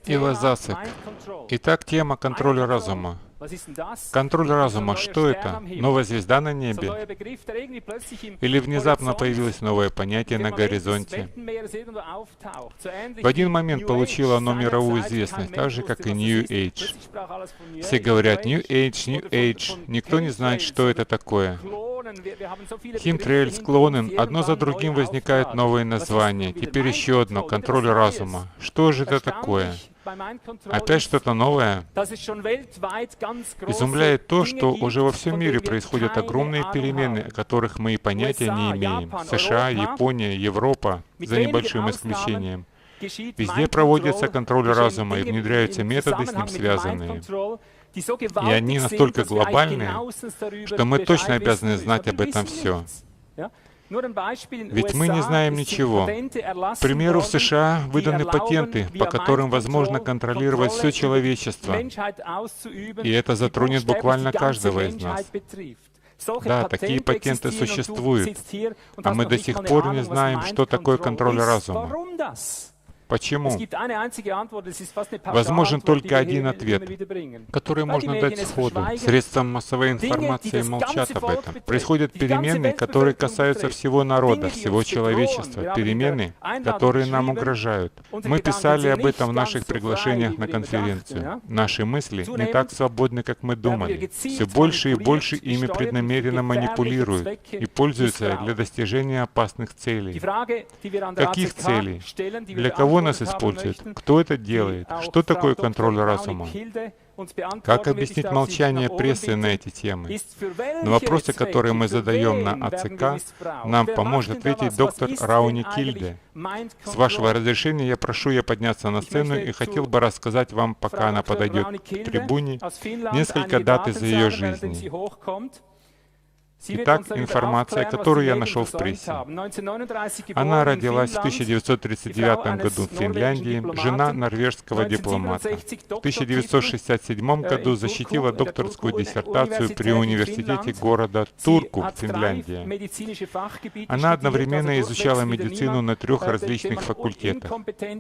И засык. Итак, тема контроля разума. Контроль разума, что это? Новая звезда на небе? Или внезапно появилось новое понятие на горизонте? В один момент получило оно мировую известность, так же, как и New Age. Все говорят New Age, New Age. Никто не знает, что это такое. Химтрейль, клоны, одно за другим возникают новые названия. Теперь еще одно — контроль разума. Что же это такое? Опять что-то новое. Изумляет то, что уже во всем мире происходят огромные перемены, о которых мы и понятия не имеем. США, Япония, Европа, за небольшим исключением. Везде проводится контроль разума и внедряются методы, с ним связанные. И они настолько глобальные, что мы точно обязаны знать об этом все. Ведь мы не знаем ничего. К примеру, в США выданы патенты, по которым возможно контролировать все человечество. И это затронет буквально каждого из нас. Да, такие патенты существуют, а мы до сих пор не знаем, что такое контроль разума. Почему? Возможен только один ответ, который можно дать сходу. Средства массовой информации молчат об этом. Происходят перемены, которые касаются всего народа, всего человечества. Перемены, которые нам угрожают. Мы писали об этом в наших приглашениях на конференцию. Наши мысли не так свободны, как мы думали. Все больше и больше ими преднамеренно манипулируют и пользуются для достижения опасных целей. Каких целей? Для кого нас используют? Кто это делает? Что такое контроль разума? Как объяснить молчание прессы на эти темы? На вопросы, которые мы задаем на АЦК, нам поможет ответить доктор Рауни Кильде. С вашего разрешения я прошу ее подняться на сцену и хотел бы рассказать вам, пока она подойдет к трибуне, несколько дат из ее жизни. Итак, информация, которую я нашел в прессе. Она родилась в 1939 году в Финляндии, жена норвежского дипломата. В 1967 году защитила докторскую диссертацию при университете города Турку, Финляндия. Она одновременно изучала медицину на 3 различных факультетах,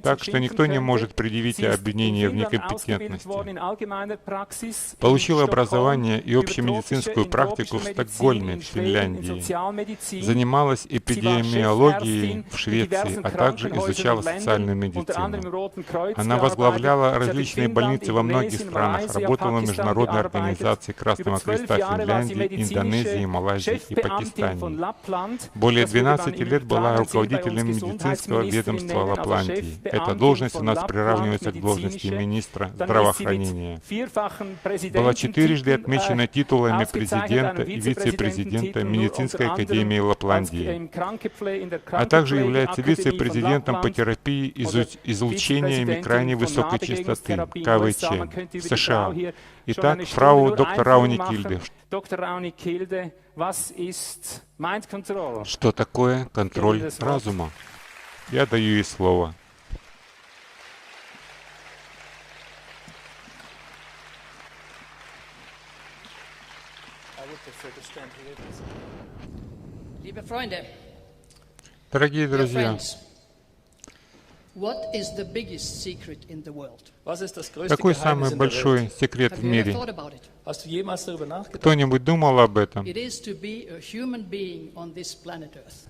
так что никто не может предъявить обвинение в некомпетентности. Получила образование и общемедицинскую практику в Стокгольме, в Финляндии. Занималась эпидемиологией в Швеции, а также изучала социальную медицину. Она возглавляла различные больницы во многих странах, работала в Международной организации Красного Креста Финляндии, Индонезии, Малайзии и Пакистане. Более 12 лет была руководителем медицинского ведомства Лапландии. Эта должность у нас приравнивается к должности министра здравоохранения. Была 4-жды отмечена титулами президента и вице-президента Медицинской академии Лапландии, а также является вице-президентом по терапии излучениями крайне высокой частоты, КВЧ, в США. Итак, фрау доктор Рауни Кильде. Что такое контроль разума? Я даю ей слово. Дорогие друзья, какой самый большой секрет в мире? Кто-нибудь думал об этом?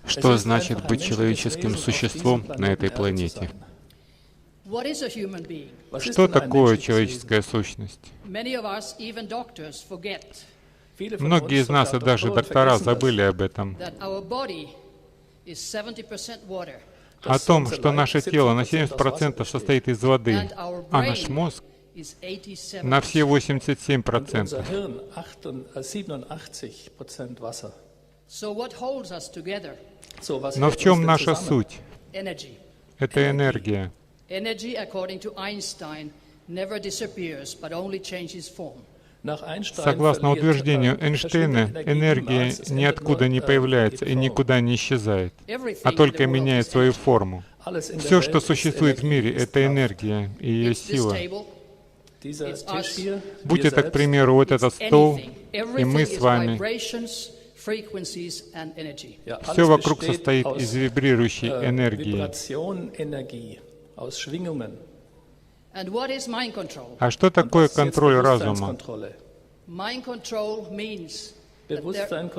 Что значит быть человеческим существом на этой планете? Что такое человеческая сущность? Многие из нас и даже доктора забыли об этом. О том, что наше тело на 70% состоит из воды, а наш мозг на все 87%. Но в чем наша суть? Это энергия. Согласно утверждению Эйнштейна, энергия ниоткуда не появляется и никуда не исчезает, а только меняет свою форму. Все, что существует в мире, это энергия и ее сила. Будь это, к примеру, вот этот стол, и мы с вами. Все вокруг состоит из вибрирующей энергии. А что такое контроль разума?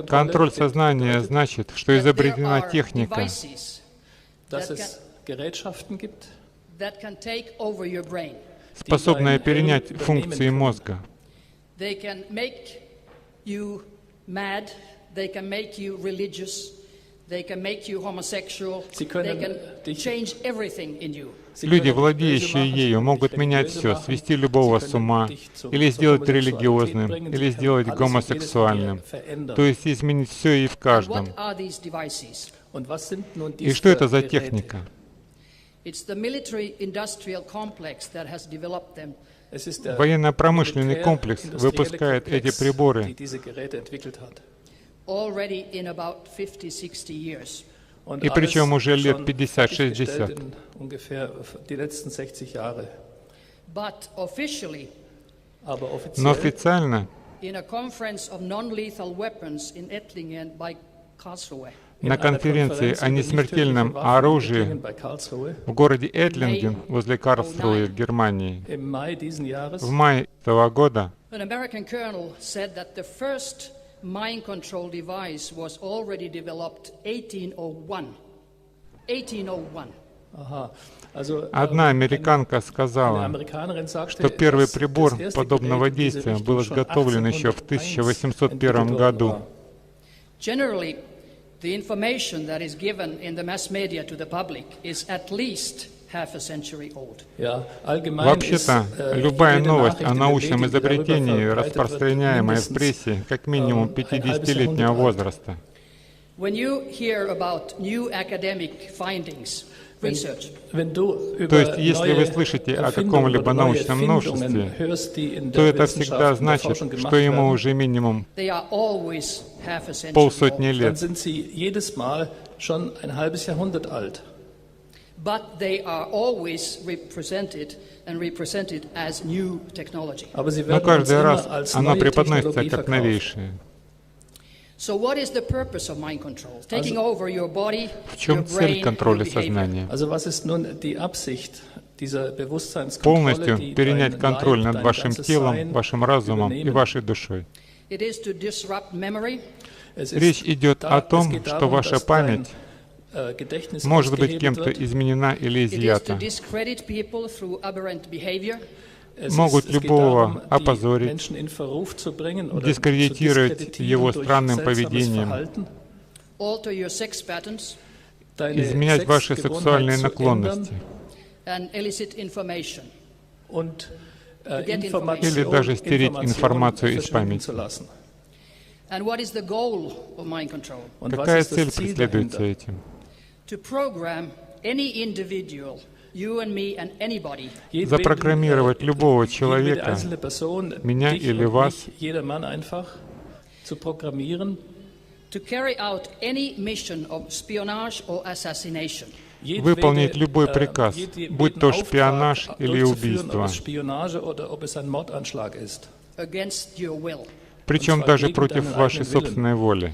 Контроль сознания значит, что изобретена техника, способная перенять функции мозга. Люди, владеющие ею, могут менять все, свести любого с ума, или сделать религиозным, или сделать гомосексуальным, то есть изменить все и в каждом. И что это за техника? Военно-промышленный комплекс выпускает эти приборы и причем уже лет 50-60. Но официально на конференции о несмертельном оружии в городе Этлинген возле Карлсруэ в Германии в мае этого года mind control device was already developed 1801. 1801. Одна американка сказала, что первый прибор подобного действия был изготовлен еще в 1801 году. Generally, the information that is given in the mass media to the public is at least half a century old. Вообще-то, любая новость о научном изобретении, распространяемая в прессе, как минимум 50-летнего возраста. When you hear about new academic findings, research, то есть, если вы слышите о каком-либо научном новшестве, то это всегда значит, что ему уже минимум полсотни лет. But they are always represented as new technology. Но каждый раз оно преподносится как новейшее. So what is the purpose of mind control? Taking over your body, В чем цель контроля сознания? Полностью перенять контроль над вашим телом, вашим разумом и вашей душой. Речь идет о том, что ваша память может быть кем-то изменена или изъята. Могут любого опозорить, дискредитировать его странным поведением, изменять ваши сексуальные наклонности или даже стереть информацию из памяти. Какая цель преследуется этим? Запрограммировать любого человека, меня или вас, выполнить любой приказ, будь то шпионаж или убийство, причем даже против вашей собственной воли.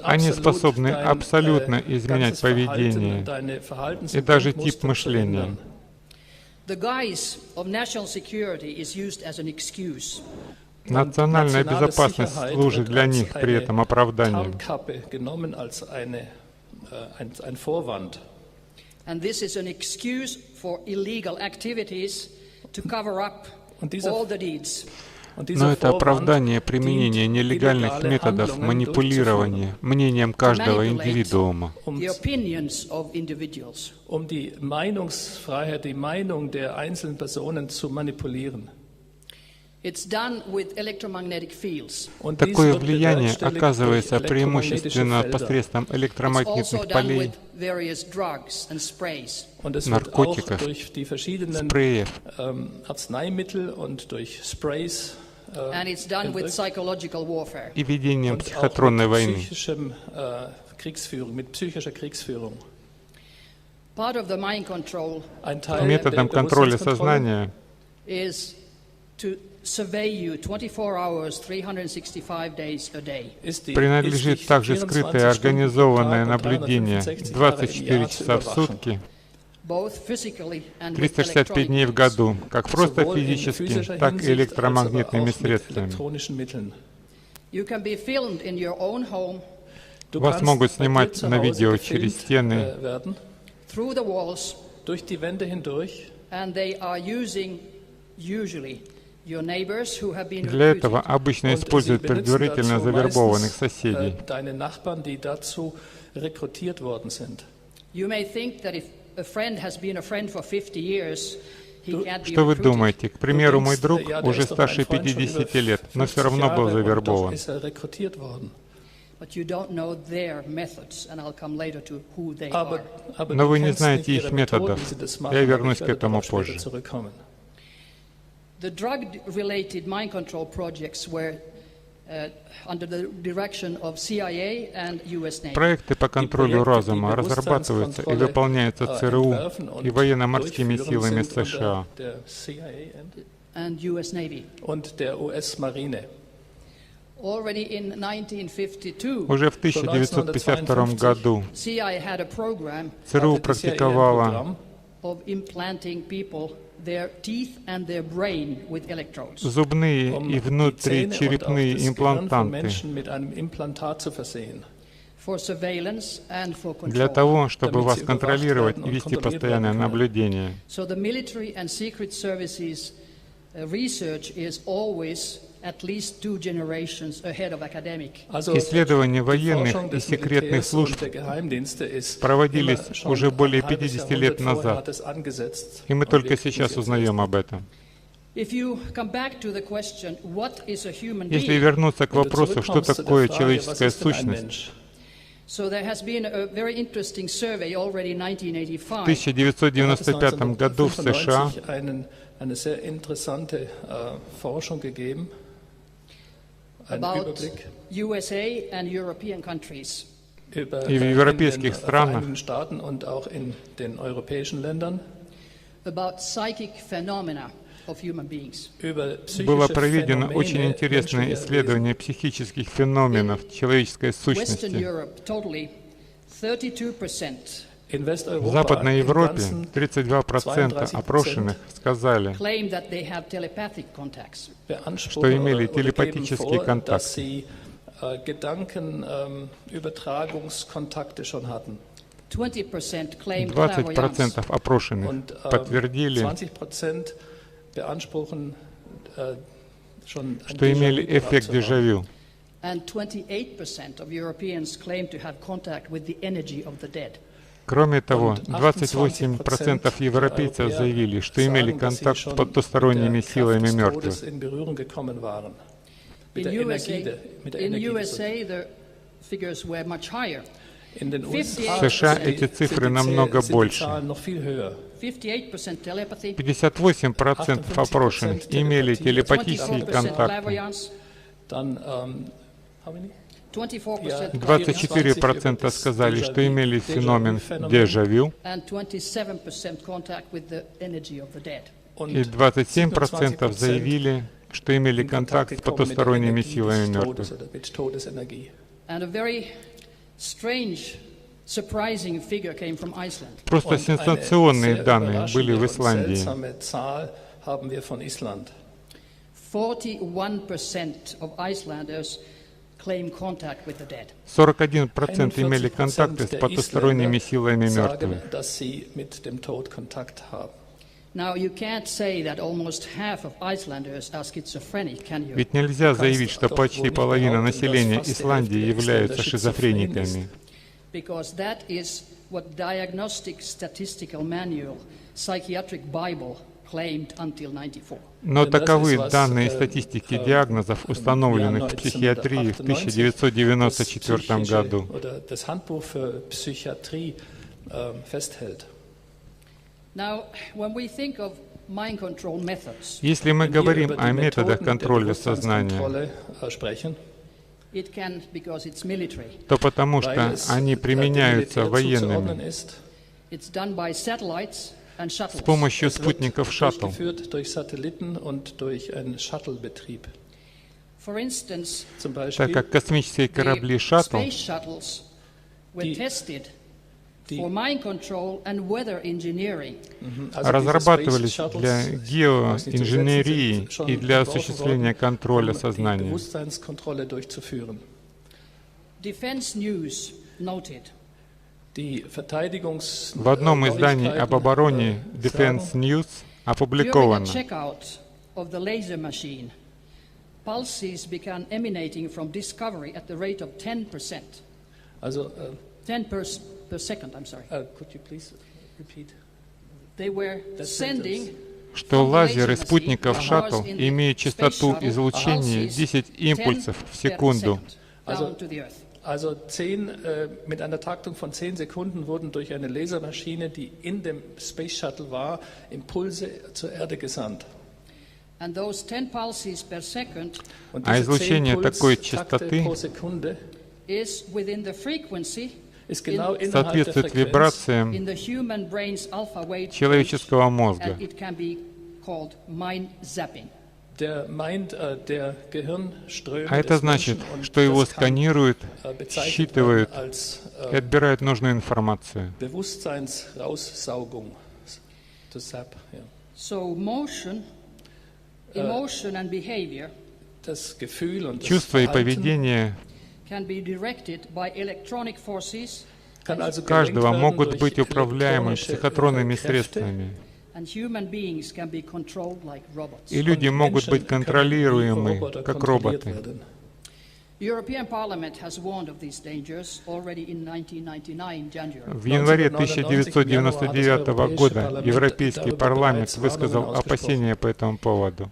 Они способны абсолютно изменять поведение и даже тип мышления. Национальная безопасность служит для них при этом оправданием. Но это оправдание применения нелегальных методов манипулирования мнением каждого индивидуума. Такое влияние оказывается преимущественно посредством электромагнитных полей, наркотиков, спреев, и ведением психотронной войны. Методом контроля сознания Принадлежит также скрытое организованное наблюдение 24 часа в сутки, 365 дней в году, как просто физически, так и электромагнитными средствами. Вас могут снимать на видео через стены, для этого обычно используют предварительно завербованных соседей. Что вы думаете? К примеру, мой друг уже старше 50 лет, но все равно был завербован. Но вы не знаете их методов. Я вернусь к этому позже. Проекты по контролю разума разрабатываются и выполняются ЦРУ и военно-морскими силами США. Уже в 1952 году ЦРУ практиковала зубные и внутричерепные имплантанты для того, чтобы вас контролировать и вести постоянное наблюдение. Исследования военных и секретных служб проводились уже более 50 лет назад, и мы только сейчас узнаем об этом. Если вернуться к вопросу, что такое человеческая сущность, в 1995 году в США и в европейских странах было проведено очень интересное исследование психических феноменов человеческой сущности. В Западной Европе 32% опрошенных сказали, что имели телепатический контакт. 20% опрошенных подтвердили, что имели эффект дежавю. Кроме того, 28% европейцев заявили, что имели контакт с потусторонними силами мертвых. В США эти цифры намного больше. 58% опрошенных имели телепатический контакт. 24% сказали, что имели феномен дежавю, и 27% заявили, что имели контакт с потусторонними силами мертвых. Просто сенсационные данные были в Исландии. 41% имели контакты с потусторонними силами мертвых. Ведь нельзя заявить, что почти половина населения Исландии являются шизофрениками. Но таковы данные статистики диагнозов, установленных в психиатрии в 1994 году. Если мы говорим о методах контроля сознания, то потому что они применяются военными. с помощью спутников шаттл. Так как космические корабли шаттл разрабатывались для геоинженерии и для осуществления контроля сознания. В одном издании об обороне Defense News опубликовано, pulses began emanating from discovery at the rate of 10%. 10 per second, I'm sorry. Could you please repeat? They were sending что лазеры спутников шаттл имеют частоту излучения 10 импульсов в секунду. Also 10, mit einer Taktung von 10 Sekunden wurden durch eine Lasermaschine, die in dem Space Shuttle war, Impulse zur Erde gesandt. And those 10 pulses per second А излучение такой частоты is within the frequency соответствует вибрациям in the human brain's alpha wave человеческого мозга. and it can be called mind zapping. А это значит, что его сканируют, считывают и отбирают нужную информацию. So motion, emotion and behavior Чувства и поведение каждого могут быть управляемы психотронными средствами. И люди могут быть контролируемы, как роботы. В январе 1999 года Европейский парламент высказал опасения по этому поводу.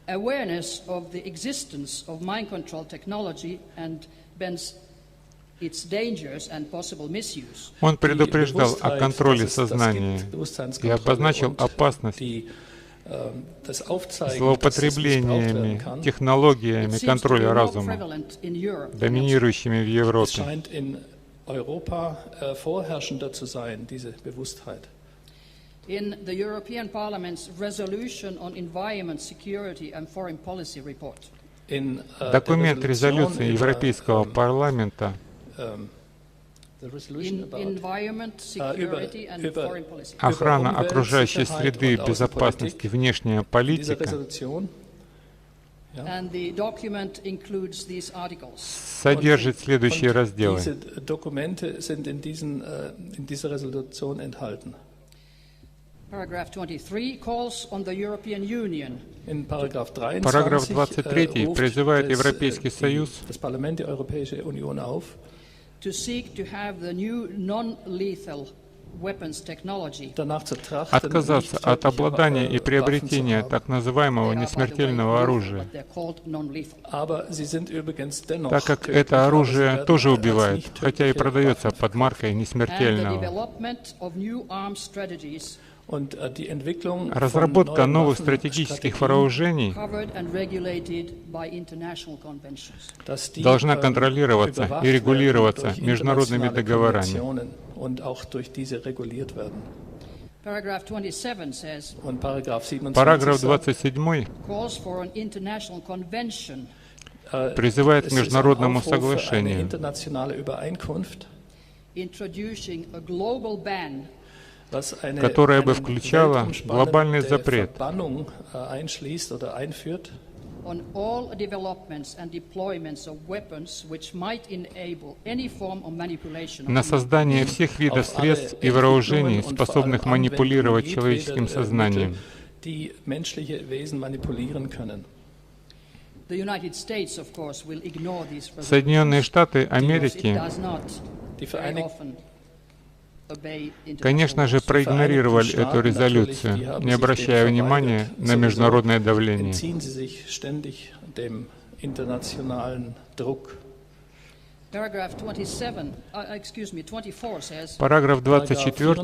Он предупреждал о контроле сознания и обозначил опасность злоупотреблениями, технологиями контроля разума, доминирующими в Европе. Документ резолюции Европейского парламента охрана окружающей среды, безопасности, внешняя политика содержит следующие разделы. Параграф 23 призывает Европейский Союз отказаться от обладания и приобретения так называемого несмертельного оружия, так как это оружие тоже убивает, хотя и продается под маркой несмертельного. Разработка новых стратегических вооружений должна контролироваться и регулироваться международными договорами. Параграф 27 призывает к международному соглашению, которое бы включало глобальный запрет на создание всех видов средств и вооружений, способных манипулировать человеческим сознанием. Соединенные Штаты Америки, конечно же, проигнорировали эту резолюцию, не обращая внимания на международное давление. Параграф 24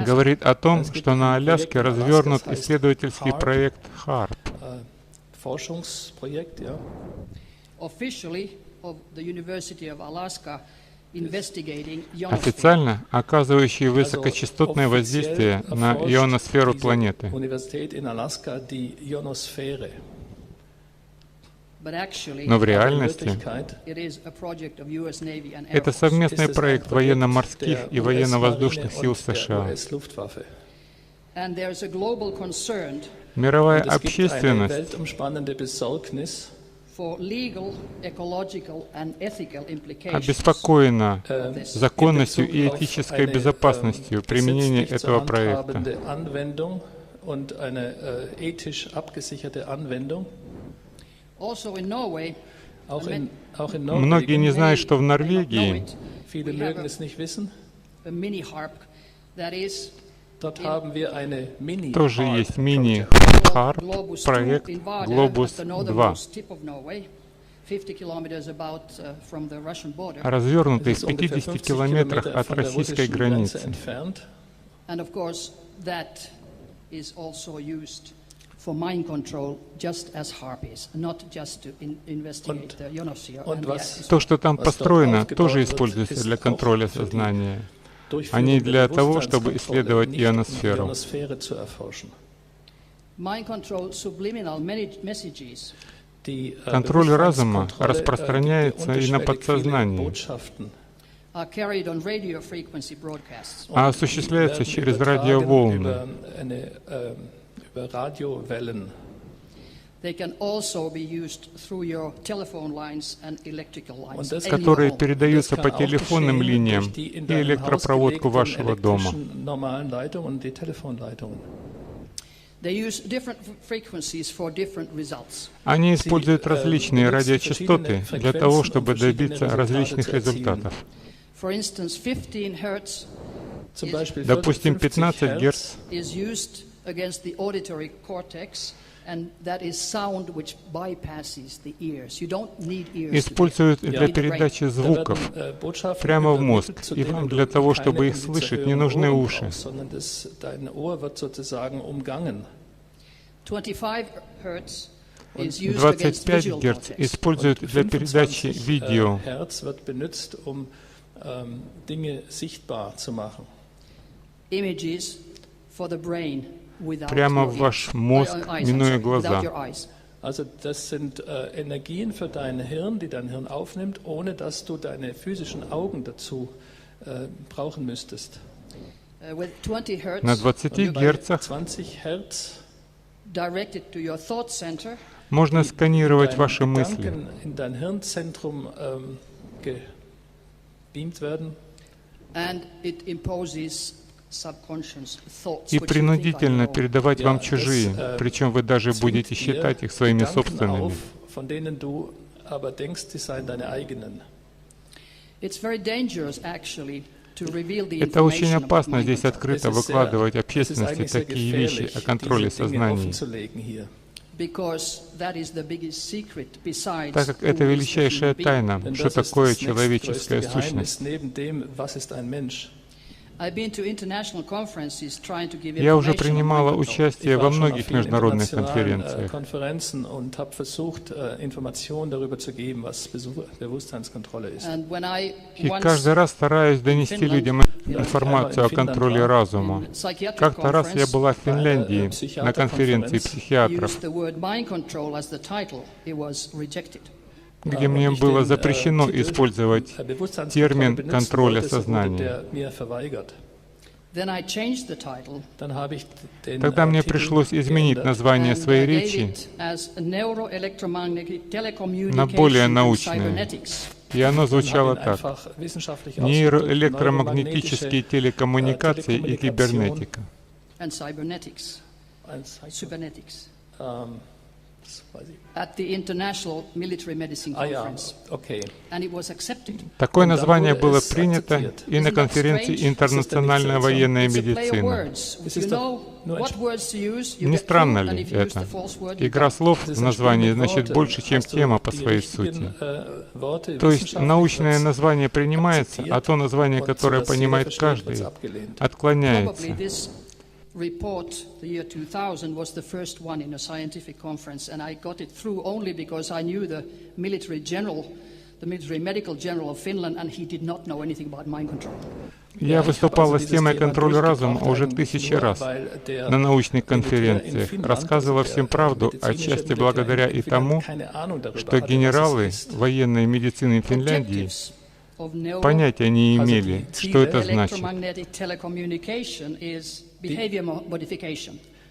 говорит о том, что на Аляске развернут исследовательский проект HARP. официально оказывающие высокочастотное воздействие на ионосферу планеты. Но в реальности это совместный проект военно-морских и военно-воздушных сил США. Мировая общественность обеспокоена законностью и этической безопасностью применения этого проекта. Многие не знают, что в Норвегии тоже есть мини-харп проект «Глобус-2», развернутый в 50 километрах от российской границы. То, что там построено, тоже используется для контроля сознания, а не для того, чтобы исследовать ионосферу. Контроль разума распространяется и на подсознание, а осуществляется через радиоволны, которые передаются по телефонным линиям и электропроводку вашего дома. Они используют различные радиочастоты для того, чтобы добиться различных результатов. Допустим, 15 Гц используют для передачи звуков прямо в мозг, и вам для того, чтобы их слышать, не нужны уши. 25 Гц используют для передачи видео. Прямо в ваш мозг, минуя глаза. Also das sind Energien für dein Hirn, die dein Hirn aufnimmt, ohne dass du deine physischen Augen dazu brauchen müsstest. На 20 Герцах можно сканировать ваши мысли. In dein Hirnzentrum gebeamt werden. And it imposes и принудительно передавать вам чужие, причем вы даже будете считать их своими собственными. Это очень опасно здесь открыто выкладывать общественности такие вещи о контроле сознания, так как это величайшая тайна, что такое человеческая сущность. Я уже принимала участие во многих международных конференциях. И каждый раз стараюсь донести людям информацию о контроле разума. Как-то раз я была в Финляндии на конференции психиатров, где мне было запрещено использовать термин контроля сознания. Тогда мне пришлось изменить название своей речи на более научное. И оно звучало так: нейроэлектромагнетические телекоммуникации и кибернетика. Такое название было принято и на конференции «Интернациональная военная медицина». Не странно ли это? Игра слов в названии значит больше, чем тема по своей сути. То есть научное название принимается, а то название, которое понимает каждый, отклоняется. Report, the year 2000, was the first one in a scientific conference, and I got it through only because I knew the military general Я выступала с темой «Контроль разума» уже 1000 раз на научных конференциях, рассказывала всем правду, отчасти благодаря и тому, что генералы военной медицины Финляндии понятия не имели, что это значит.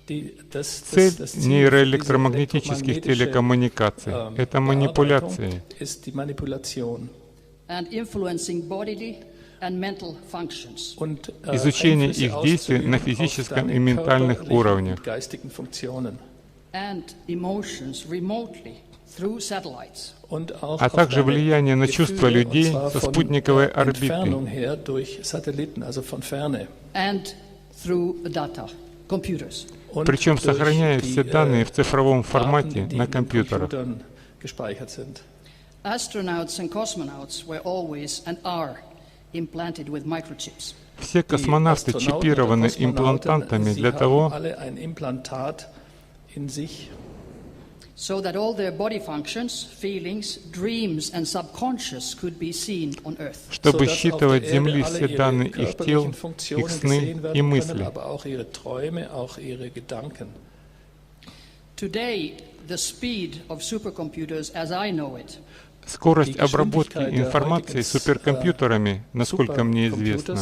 Цель нейроэлектромагнетических телекоммуникаций — это манипуляции. Изучение их действий на физическом и ментальных уровнях. А также влияние на чувства людей со спутниковой орбиты. Причем сохраняя все данные в цифровом формате на компьютерах. Все космонавты чипированы имплантантами для того, чтобы считывать с Земли все данные их тел, их сны и мысли. Скорость обработки информации суперкомпьютерами, насколько мне известно,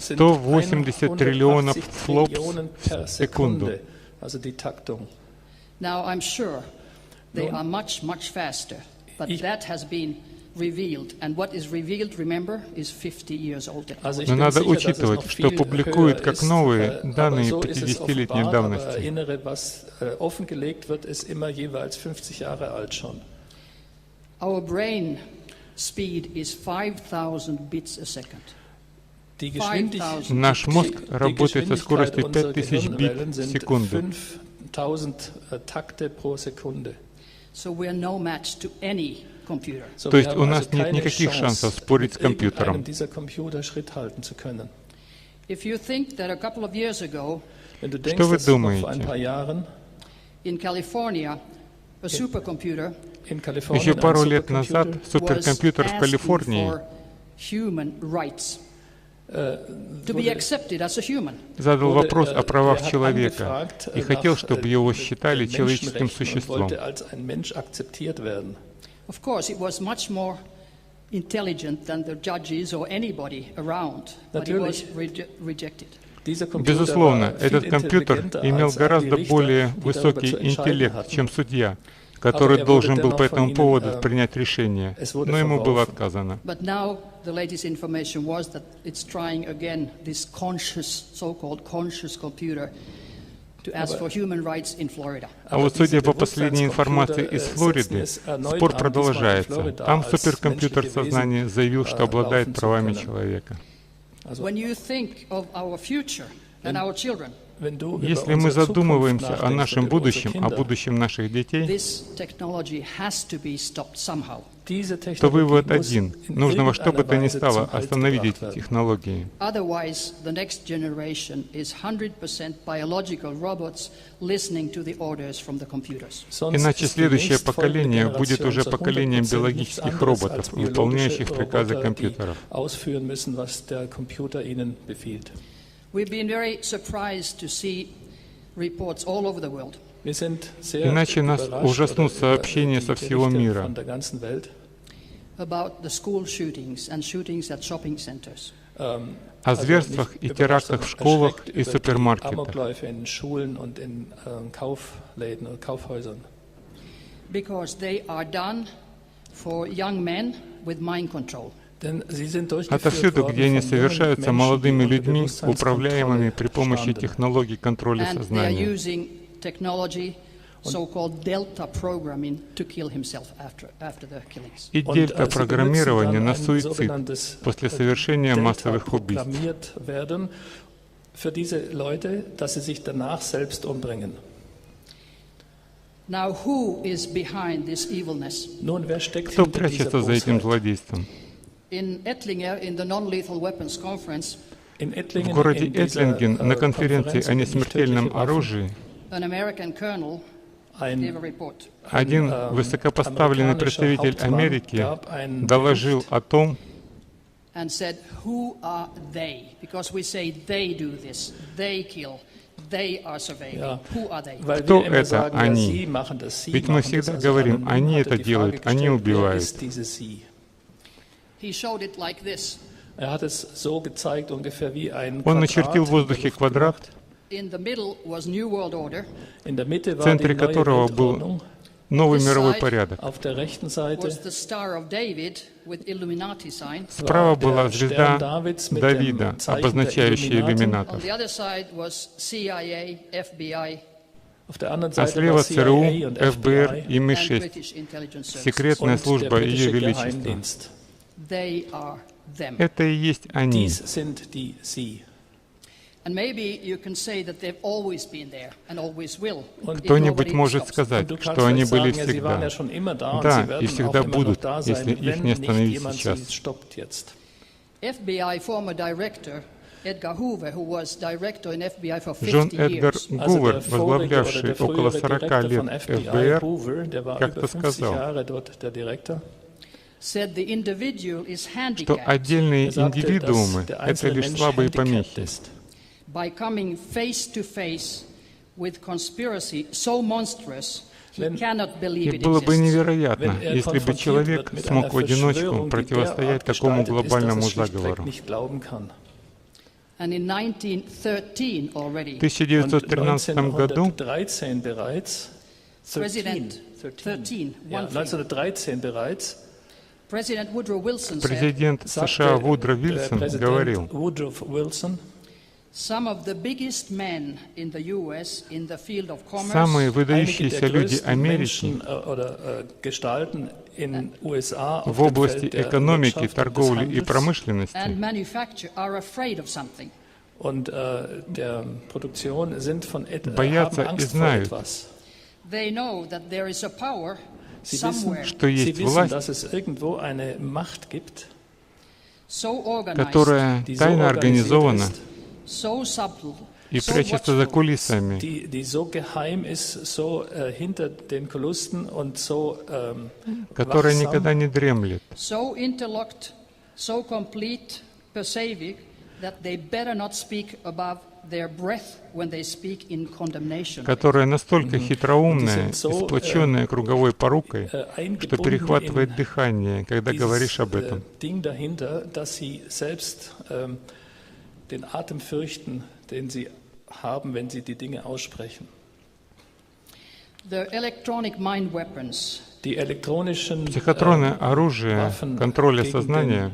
180 триллионов флопс в секунду. Но надо учитывать, что публикуют как новые данные 50-летней давности. Наш мозг работает со скоростью 5000 бит в секунду. То есть у нас нет никаких шансов спорить с компьютером. Что вы думаете? Еще пару лет назад суперкомпьютер в Калифорнии задал вопрос о правах человека и хотел, чтобы его считали человеческим существом. Безусловно, этот компьютер имел гораздо более высокий интеллект, чем судья, который должен был по этому поводу принять решение, но ему было отказано. А вот судя по последней информации из Флориды, спор продолжается. Там суперкомпьютер сознания заявил, что обладает правами человека. Если мы задумываемся о нашем будущем, о будущем наших детей, то вывод один. Нужно во что бы то ни стало остановить эти технологии. Иначе следующее поколение будет уже поколением биологических роботов, выполняющих приказы компьютеров. Иначе нас ужаснут сообщения со всего мира о зверствах и терактах в школах и супермаркетах. Отовсюду, где они совершаются молодыми людьми, управляемыми при помощи технологий контроля сознания. И дельта-программирование на суицид после совершения массовых убийств. Кто прячется за этим злодейством? В городе Этлинген на конференции о несмертельном оружии один высокопоставленный представитель Америки доложил о том, кто это они? Ведь мы всегда говорим, они это делают, они убивают. Он начертил в воздухе квадрат, в центре которого был новый мировой порядок. Справа была звезда Давида, обозначающая иллюминатов, а слева ЦРУ, ФБР и МИ-6, секретная служба Ее Величества. Это и есть они. Кто-нибудь может сказать, что они были всегда. Да, и всегда будут, если их не остановить сейчас. Джон Эдгар Гувер, возглавлявший около 40 лет ФБР, как-то сказал, что отдельные индивидуумы — это лишь слабые помехи. И было бы невероятно, если бы человек смог в одиночку противостоять такому глобальному заговору. В 1913 году президент США Вудро Вильсон говорил, самые выдающиеся люди Америки в области экономики, торговли и промышленности боятся и знают, что есть власть, которая тайно организована и прячется за кулисами, которая никогда не дремлет, которая настолько хитроумная и сплоченная круговой порукой, что перехватывает дыхание, когда говоришь об этом. Психотронное оружие контроля сознания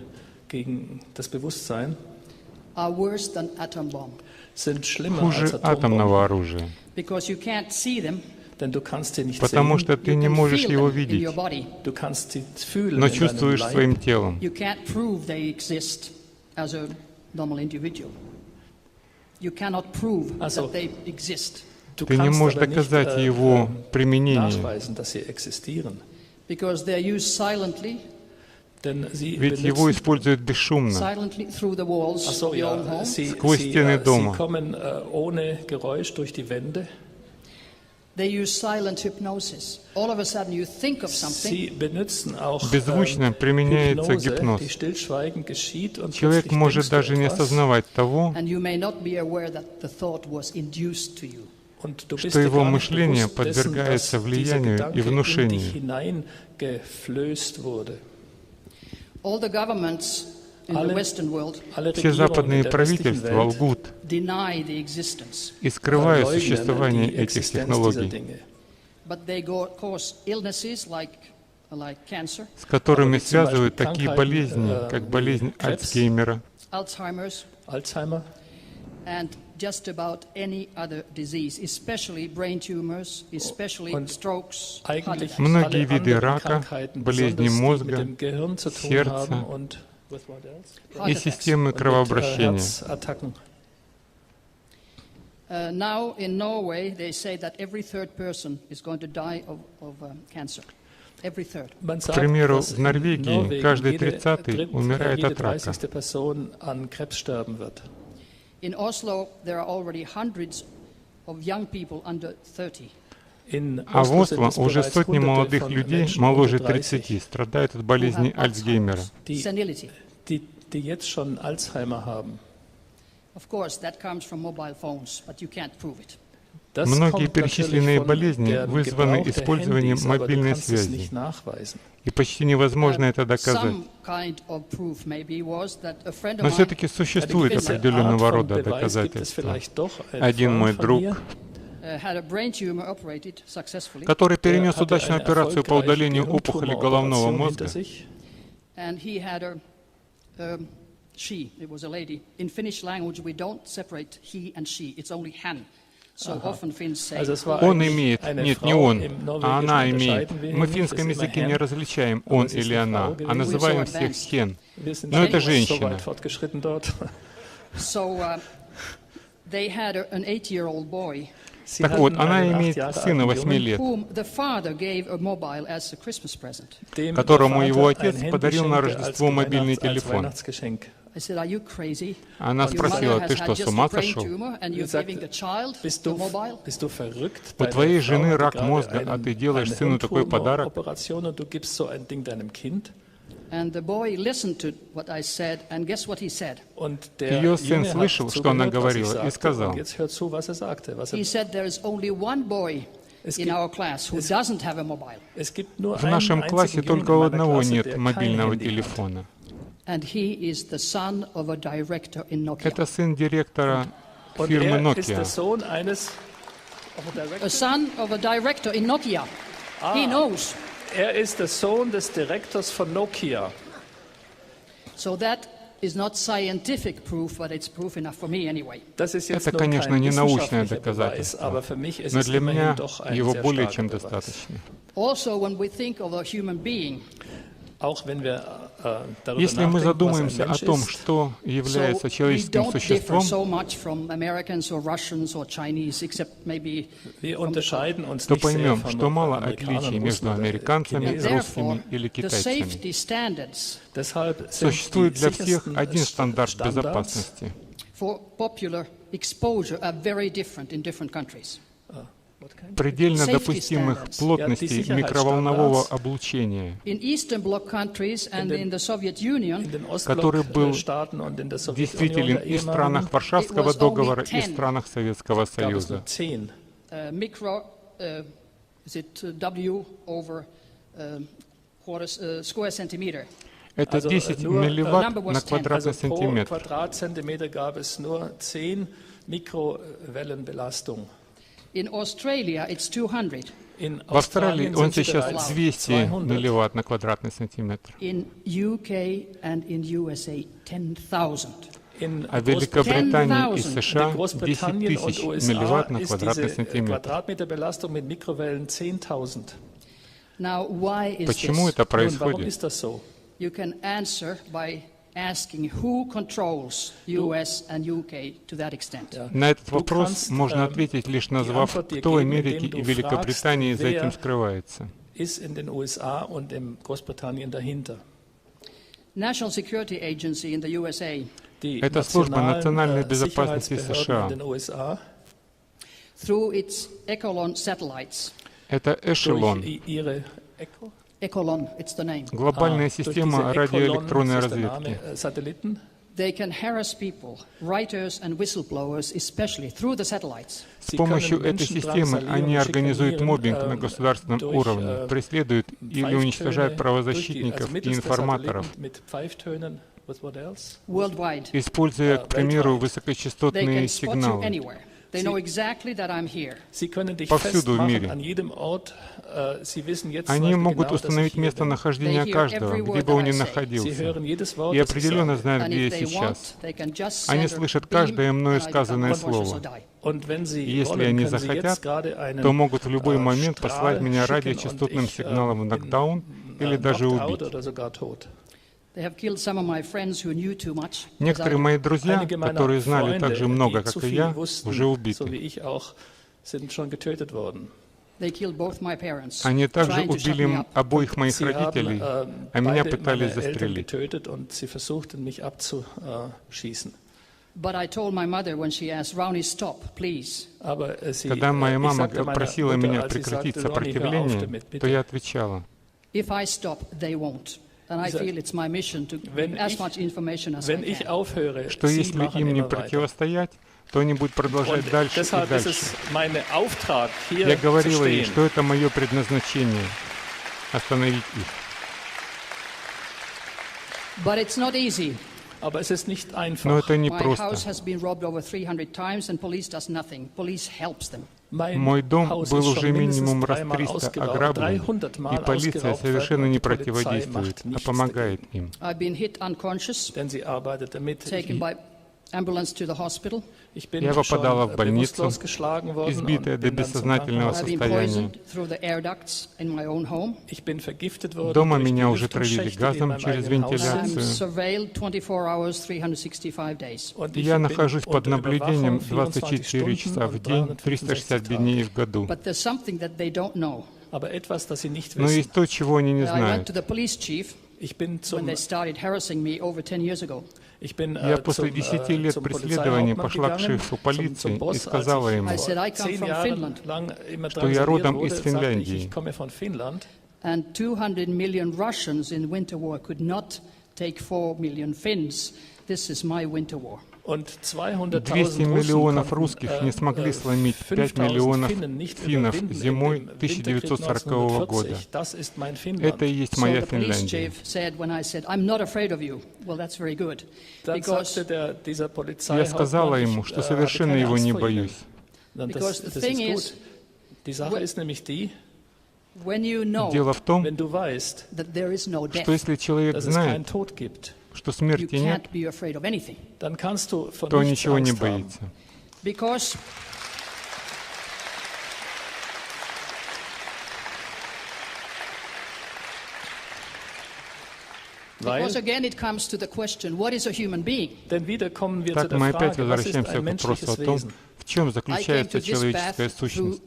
хуже атомного оружия, потому что ты не можешь его видеть, но чувствуешь своим телом. Ты не можешь доказать его применение, ведь его используют бесшумно, сквозь стены дома. Беззвучно применяется гипноз. Человек может даже не осознавать того, что его мышление подвергается влиянию и внушению. Все западные правительства лгут и скрывают существование этих технологий, с которыми связывают такие болезни, как болезнь Альцгеймера, многие виды рака, болезни мозга, сердца и системы кровообращения. К примеру, в Норвегии каждый 30-й умирает от рака. In Oslo, there are already hundreds of young people under 30. А в Осло уже сотни молодых людей, моложе 30, страдают от болезни Альцгеймера. Die jetzt schon Alzheimer haben. Of course, that comes from mobile phones, but you can't prove it. Многие перечисленные болезни вызваны использованием мобильной связи, и почти невозможно это доказать. Но все-таки существует определенного рода доказательства. Один мой друг, который перенес удачную операцию по удалению опухоли головного мозга, she, it was a lady. In Finnish language, we don't separate he and she. It's only han. So often Finns say. Он имеет, нет, не он, а она имеет. Мы в финском языке не различаем он или она, а называем всех хен. Но это женщина. So they had an 8-year-old boy. Так вот, она имеет сына 8 лет, которому его отец подарил на Рождество мобильный телефон. Она спросила: ты что, с ума сошел? У твоей жены рак мозга, а ты делаешь сыну такой подарок? Ее сын слышал, что она говорила, и сказал: в нашем классе только у одного нет мобильного телефона. Это сын директора фирмы Nokia. Ist der Sohn des Direktors von Nokia. So that is not scientific proof, but it's proof enough for me anyway. Это, конечно, не научное доказательство, но для меня его более чем достаточно. Also, when we think of a human being, если мы задумаемся о том, что является человеческим существом, то поймем, что мало отличий между американцами, русскими или китайцами. Существует для всех один стандарт безопасности. Предельно допустимых плотностей микроволнового облучения, который был действителен и в странах Варшавского договора, и в странах Советского Союза. Это 10 милливатт на квадратный сантиметр. В Австралии он сейчас 200 милливатт на квадратный сантиметр. А в Великобритании и США 10 тысяч милливатт на квадратный сантиметр. Почему это происходит? На этот вопрос можно ответить, лишь назвав, кто в Америке и Великобритании за этим скрывается. Это служба национальной безопасности США. Это эшелон. Глобальная система радиоэлектронной разведки. С помощью этой системы они организуют моббинг на государственном уровне, преследуют или уничтожают правозащитников и информаторов, используя, к примеру, высокочастотные сигналы. Повсюду в мире. Они могут установить местонахождение каждого, где бы он ни находился, и определенно знают, где я сейчас. Они слышат каждое мною сказанное слово. И если они захотят, то могут в любой момент послать меня радиочастотным сигналом в нокдаун или даже убить. Некоторые мои друзья, которые знали так же много, как и я, уже убиты. Они также убили обоих моих родителей, а меня пытались застрелить. Когда моя мама просила меня прекратить сопротивление, то я отвечала: что если им не противостоять, то они будут продолжать дальше и дальше. Я говорила ей, что это мое предназначение — остановить их. Но это не просто. Мой дом был уже минимум раз 300 ограблен, и полиция совершенно не противодействует, а помогает им. Я попадала в больницу, избитая до бессознательного состояния. Дома меня уже травили газом через вентиляцию. И я нахожусь под наблюдением 24 часа в день, 365 дней в году. Но есть то, чего они не знают. Я после 10 лет преследования пошла к шефу полиции и сказала ему, что я родом из Финляндии. Und 200 миллионов русских не смогли сломить 5 миллионов финнов зимой 1940 года. Это и есть моя Финляндия. Я сказала ему, что совершенно его не боюсь. Дело в том, что если человек знает, что смерти нет, то ничего не боится. Так мы опять возвращаемся к вопросу о том, в чем заключается человеческая сущность.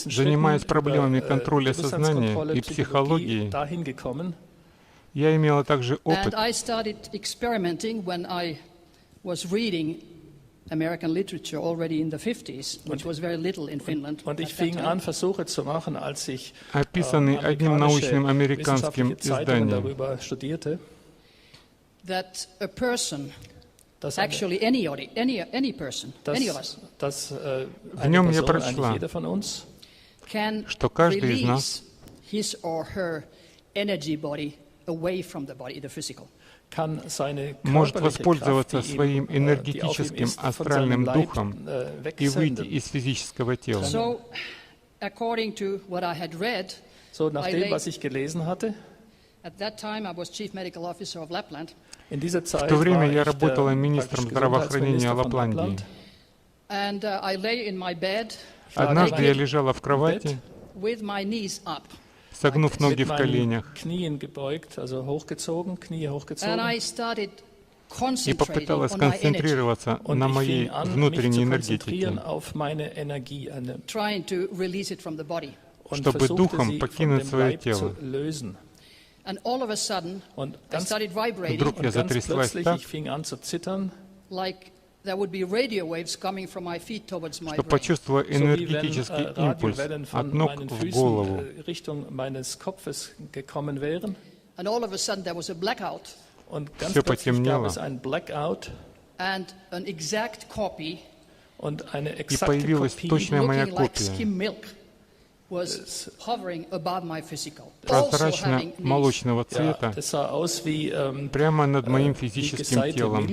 Занимаясь проблемами контроля сознания и психологии, я имела также опыт. Описанный одним научным американским изданием. В нем я прочла, что каждый из нас может воспользоваться своим энергетическим астральным духом и выйти из физического тела. В то время я работала министром здравоохранения Лапландии. Однажды я лежала в кровати, согнув ноги в коленях, и попыталась сконцентрироваться на моей внутренней энергетике, чтобы духом покинуть свое тело. Вдруг я затряслась так, что почувствовала энергетический импульс от ног в голову. Все потемнело, и появилась точная моя копия, прозрачно-молочного цвета, прямо над моим физическим телом.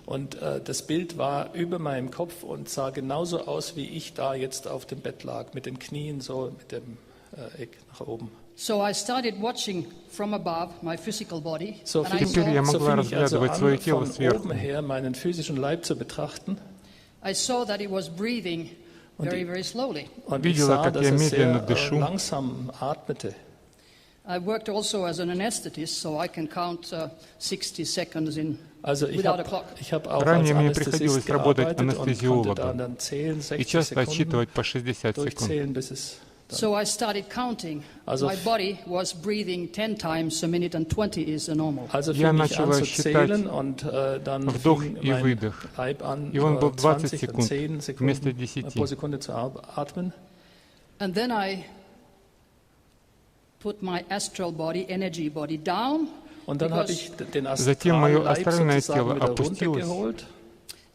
Und das Bild war über meinem Kopf und sah genauso aus, wie ich da jetzt auf dem Bett lag, mit den Knien so, mit dem Eck nach oben. So I started watching from above my physical body. Теперь я могла разглядывать свое тело сверху. Meinen physischen Leib zu betrachten. I saw that it was breathing very, very slowly. Видела, как я медленно дышу. Langsam atmete. I worked also as an anesthetist, so I can count 60 seconds in. Ранее мне приходилось работать анестезиологом и часто отсчитывать по 60 секунд. So I started counting. My body was breathing 10 times a minute, and 20 is the normal. Also fing ich an zu zählen und dann fing mein Leib an, 20 und 10 Sekunden pro Sekunde zu atmen. And then I put my astral body, energy body down. Und dann habe ich den astralen Leib sozusagen wieder runtergeholt.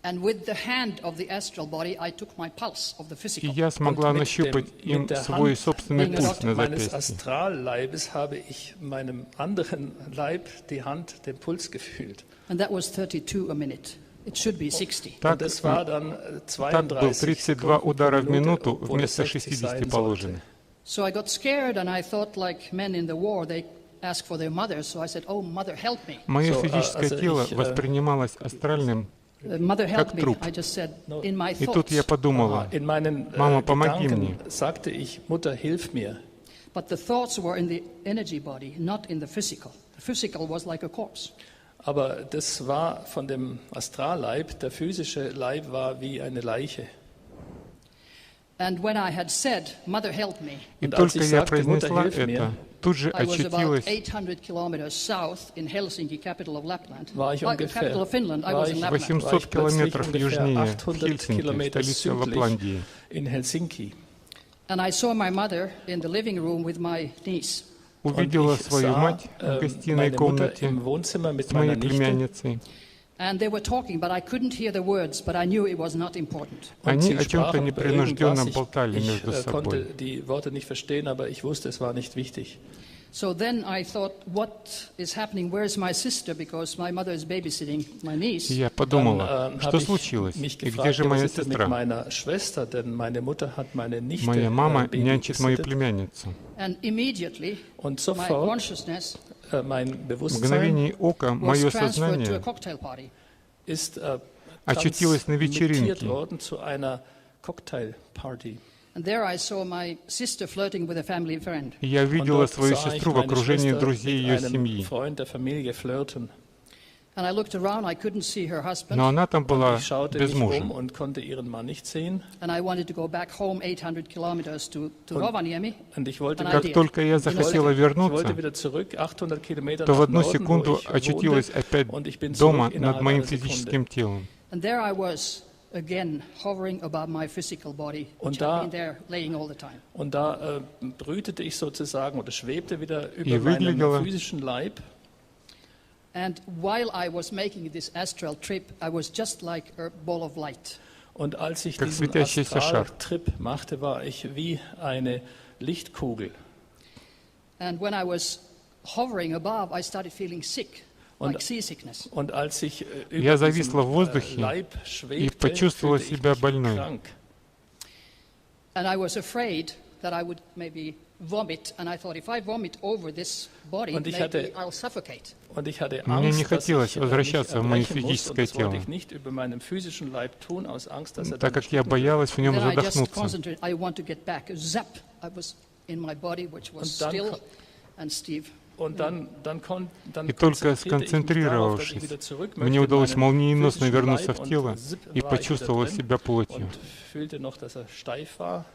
And with the hand of the astral body, I took my pulse of the physical. И я смогла нащупать им свой собственный пульс на meines запястье. Astralleibes habe ich meinem anderen Leib die Hand, den Puls gefühlt. And that was 32 a minute. It should be 60. Und das war dann Так был 32 удара в минуту wo вместо das 60 60 sein положенных. So I got scared, and I thought, like men in the war, they ask for their mothers. So I said, "Oh, mother, help me." Мое физическое тело воспринималось астральным Mother, help как me. труп. I just said, in my И тут я thoughts. подумала, In meinen Mama, помоги Gedanken мне. sagte ich, Mutter, hilf mir. But the thoughts were in the energy body, not in the physical. The physical was like a corpse. Aber das war von dem Astralleib, der physische Leib war wie eine Leiche. And when I had said, "Mother, help me," И только я произнесла это, тут же I was about очутилась 800 kilometers south in Helsinki, capital of Lapland. War ich Capital of Finland. I was in Lapland. 800 километров южнее 800 Хельсинки, Kilometer столицы südlich Лапландии. in Helsinki. And I saw my mother in the living room with my niece. Увидела свою мать в гостиной meine Mutter комнате im Wohnzimmer mit с моей meiner Nichte. племянницей. And they were talking, but I couldn't hear the words, but I knew it was not important. Они о чем-то непринужденно болтали Ich между konnte собой. die Worte nicht verstehen, aber ich wusste, es war nicht wichtig. So then I thought, what is happening? Where's my sister? Because my mother is babysitting my niece. И я подумала, Dann что habe ich случилось, mich и где gefragt, же was моя ist denn mit сестра? meiner Schwester, denn meine Mutter hat meine Nichte Моя мама Baby нянчит мою gesittet. племянницу. And immediately, Und my sofort consciousness mein В Bewusstsein мгновение ока was мое transferred to a сознание cocktail party. ist очутилось на transmitiert вечеринке. worden zu einer Cocktailparty. And there I saw my sister flirting with a family friend. И я Und видела dort свою sah ich сестру в meine окружении Schwester друзей mit ее einem семьи. Freund der Familie flirten. And I looked around, I couldn't see her husband. Но она там была Ich schaute без mich мужа. und konnte ihren Mann nicht sehen. And I wanted to go back home 800 kilometers to Rovaniemi. Und ich wollte, And I Как did. только я захотела ich вернуться, wollte wieder zurück, 800 Kilometer то в nach одну Norden, wo секунду ich очутилась wohnte, опять und ich bin дома zurück над innerhalb моим einer Sekunde. физическим телом. And there I was again hovering above my physical body, which Und had da- been there laying all the time. Und da brütete ich sozusagen oder schwebte wieder И über meinem выглядела- physischen Leib. And while I was making this astral trip, I was just like a ball of light. Und als ich Как diesen светящийся шар. Astraltrip machte, war ich wie eine Lichtkugel. And when I was hovering above, I started feeling sick, like seasickness. Und als ich Я über зависла в diesem воздухе Leib и schwebte, почувствовала fühlte ich себя mich больной. krank. And I was afraid that I would maybe vomit. And I thought, if I vomit over this body, Und ich maybe hatte- I'll suffocate. Und ich hatte Мне не Angst, dass хотелось ich возвращаться в мое mich erbrechen muss, und физическое das wollte тело, ich nicht über meinem physischen Leib tun, aus Angst, dass так dann как я ersticken боялась в нем Then I just задохнуться. concentrated. I want to get back. Zap! I was in my body, which was Und dann still ko- and stiff. Und dann И только konzentrierte ich mich darauf, dass ich сконцентрировавшись, wieder zurück мне möchte in удалось meinen молниеносно physischen вернуться Leib в und тело zip, и war ich wieder почувствовала drin себя плотью. und fühlte noch, dass er steif war.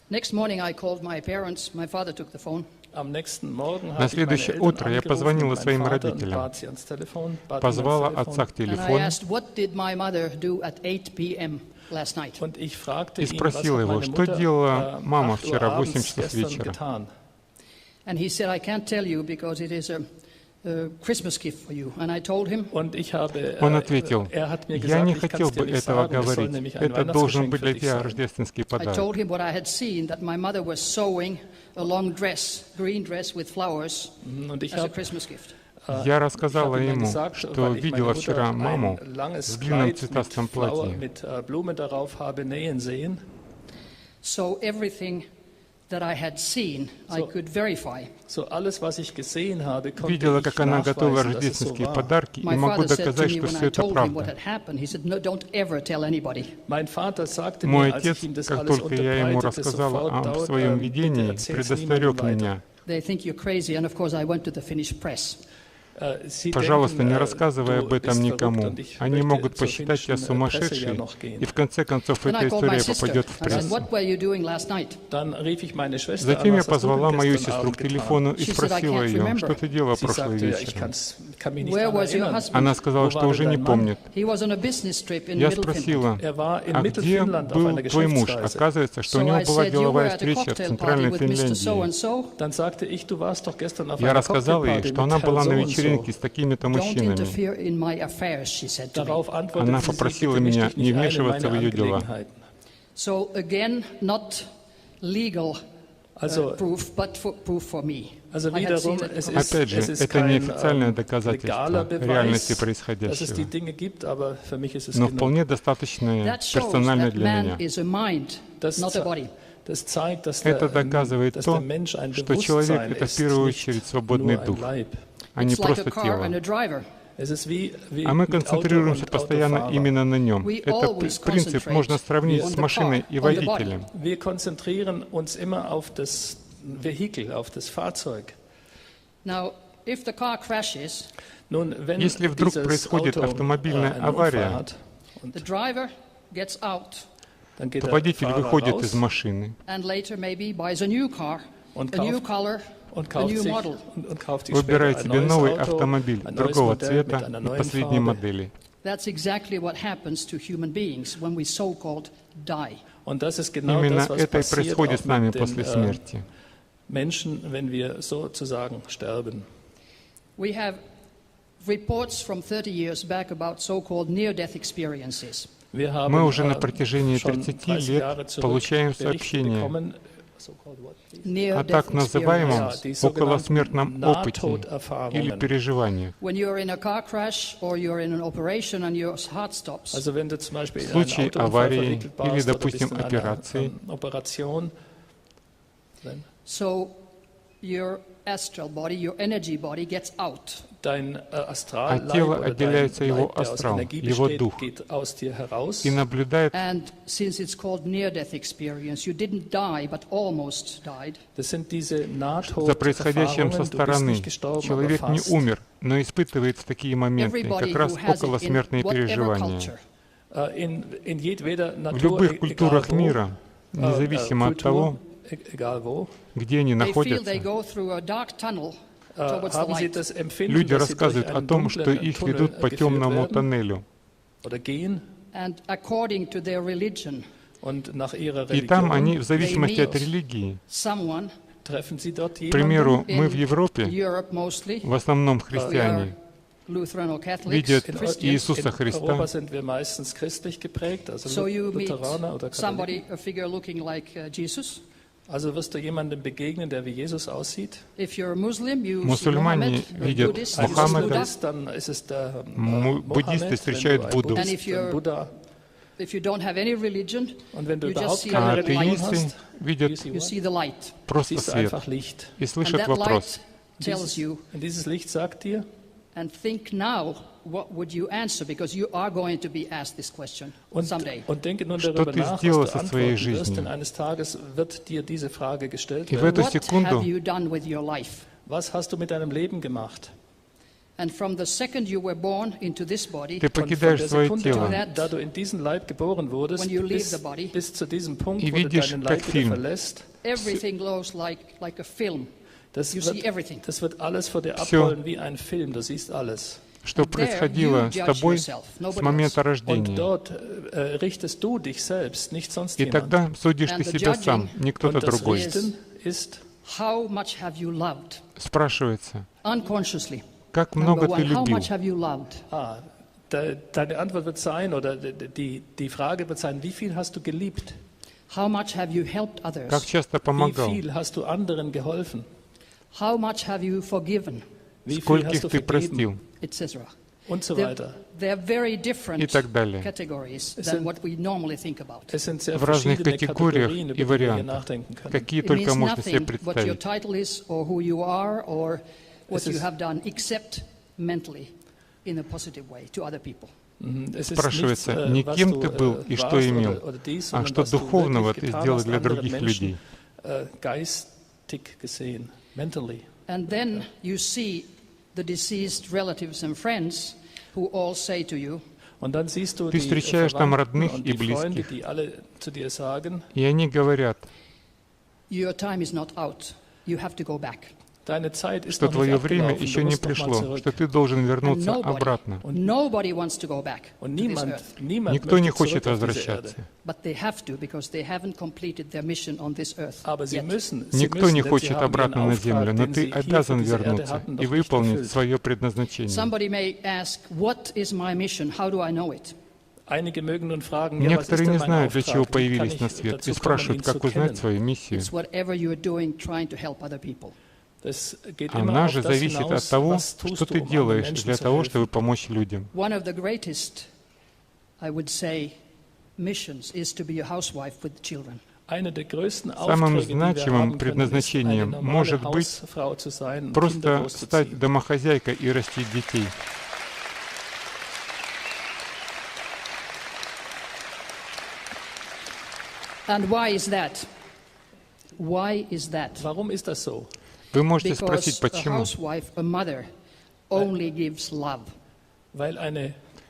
Next morning, I called my parents. My father took the phone. Am nächsten Morgen На habe ich meine следующее Eltern утро я angerufen позвонила und meinen своим Vater und родителям, bat sie ans Telefon, bat ihn ans позвала Telefon. отца к And I телефону asked, what did my mother do at 8 p.m. last night? Und ich fragte и ihn, was спросила hat его, meine что Mutter делала мама 8 Uhr вчера в 8 abends часов gestern вечера. getan. And he said, I can't tell you because it is a Christmas gift for you. And I told him, Und ich habe, Он ответил, er hat mir я gesagt, не ich kann хотел es dir бы nicht этого sagen, es soll говорить, nämlich ein это должен Weihnachtsgeschenk быть für для dich тебя sein. рождественский I подарок. told him what I had seen, that my mother was sewing a long dress, green dress with flowers, Und ich as a habe Christmas gift. Я рассказала ihm ему, gesagt, что weil ich видела meine вчера Mutter маму ein langes в длинном Kleid цветастом Flower, платье. mit Blumen darauf habe nähen sehen. So everything that I had seen, I So- could verify. So alles, was ich gesehen habe, konnte Видела, ich как она готовила nachweisen, dass es so рождественские war. подарки, и My могу father said to доказать, me что when все I это told him what правда. had happened, he said, no, don't ever tell anybody. Mein Vater sagte Мой mir, als отец, ich ihm das как alles только я ему unterbreitete, рассказала sofort о dort, своем bitte видении, erzähl's предостерег niemandem weiter. меня. They think you're crazy, and of course I went to the Finnish press. Пожалуйста, не рассказывай об этом никому. Они могут посчитать тебя сумасшедшей, и в конце концов эта история попадет в прессу. Затем я позвала мою сестру к телефону и спросила ее, что ты делала прошлый вечер. Она сказала, что уже не помнит. Я спросила, а где был твой муж? Оказывается, что у него была деловая встреча в Центральной Финляндии. Я рассказала ей, что она была на вечеринке с такими-то мужчинами. Она попросила меня не вмешиваться в ее дела. Опять же, это не официальное доказательство реальности происходящего, но вполне достаточное персонально для меня. Это доказывает то, что человек — это в первую очередь свободный дух, а не просто тело. А мы концентрируемся постоянно именно на нем. Этот принцип можно сравнить с машиной и водителем. Если вдруг происходит автомобильная авария, то водитель выходит из машины, выбирает себе новый автомобиль другого цвета и последней модели. Именно это и происходит с нами после смерти. Мы уже на протяжении 30 лет получаем сообщения о так называемом околосмертном опыте или переживании. В случае аварии или, допустим, операции, а тело отделяется его астрал, его дух, и наблюдает за происходящим со стороны. Человек не умер, но испытывает в такие моменты как раз околосмертные переживания. В любых культурах мира, независимо от того, где они находятся, люди рассказывают о том, что их ведут по темному тоннелю. И там они, в зависимости от религии, к примеру, мы в Европе, в основном христиане, видят Иисуса Христа. Мусульмане видят Мухаммеда, буддисты встречают Будду, а атеисты видят просто свет и слышат вопрос. And think now, what would you answer? Because you are going to be asked this question someday. Что ты сделал со своей жизнью? И в эту секунду ты покидаешь свое тело и видишь, как фильм. Все, что происходило с тобой с момента рождения. И тогда судишь ты себя сам, не кто-то другой. Спрашивается, как много ты любил? Deine Antwort wird sein, oder die Frage wird sein, wie viel hast du geliebt? Как часто помогал? Wie viel hast du anderen geholfen? How much have you forgiven? Скольких ты простил? Und so weiter. И так далее. В разных категориях и вариантах, какие только можно себе представить. Спрашивается, не кем ты был и что имел, а что духовного ты сделал для других людей. the deceased relatives and friends who all say to you, Ты встречаешь там родных и близких, и они говорят, your time is not out, you have to go back. что твое время еще не пришло, что ты должен вернуться обратно. Никто не хочет возвращаться. Никто не хочет обратно на землю, но ты обязан вернуться и выполнить свое предназначение. Некоторые не знают, для чего появились на свет, и спрашивают, как узнать свою миссию. Она же зависит от того, что ты делаешь для того, чтобы помочь людям. Самым значимым предназначением может быть просто стать домохозяйкой и растить детей. Warum ist das so? Вы можете спросить, почему?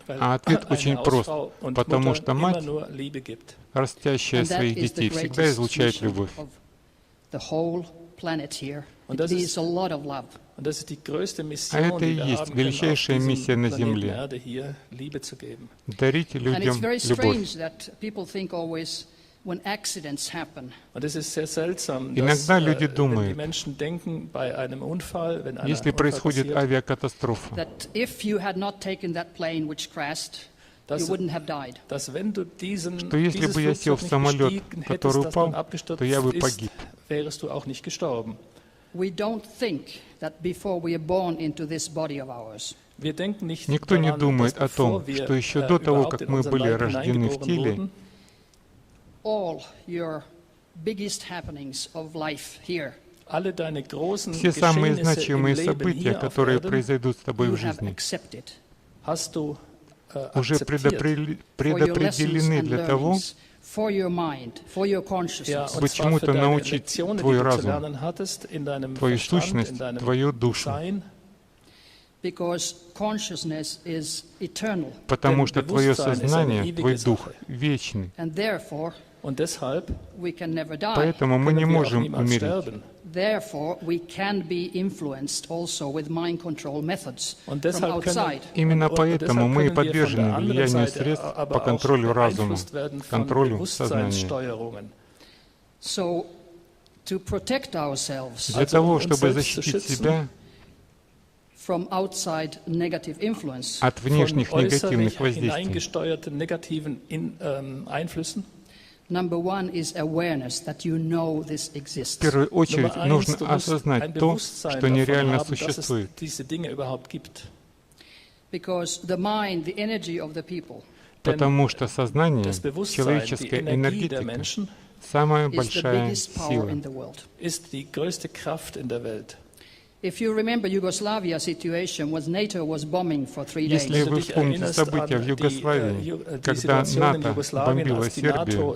А ответ очень прост. Потому что мать, растящая своих детей, всегда излучает любовь. А это и есть величайшая миссия на Земле — дарить людям любовь. Иногда люди думают, если происходит авиакатастрофа, что если бы я сел в самолет, который упал, то я бы погиб. Никто не думает о том, что еще до того, как мы были рождены в теле, все самые значимые события, которые произойдут с тобой в жизни, уже предопределены для того, чтобы чему-то научить твой разум, твою сущность, твою душу. Потому что твое сознание, твой дух вечный. Поэтому мы не можем умереть. Именно поэтому мы подвержены влиянию средств по контролю разума, контролю сознания. Для того, чтобы защитить себя от внешних негативных воздействий, в первую очередь нужно осознать то, что нереально существует. Потому что сознание, человеческая энергетика, самая большая сила. Если вы вспомните события в Югославии, когда НАТО бомбило Сербию,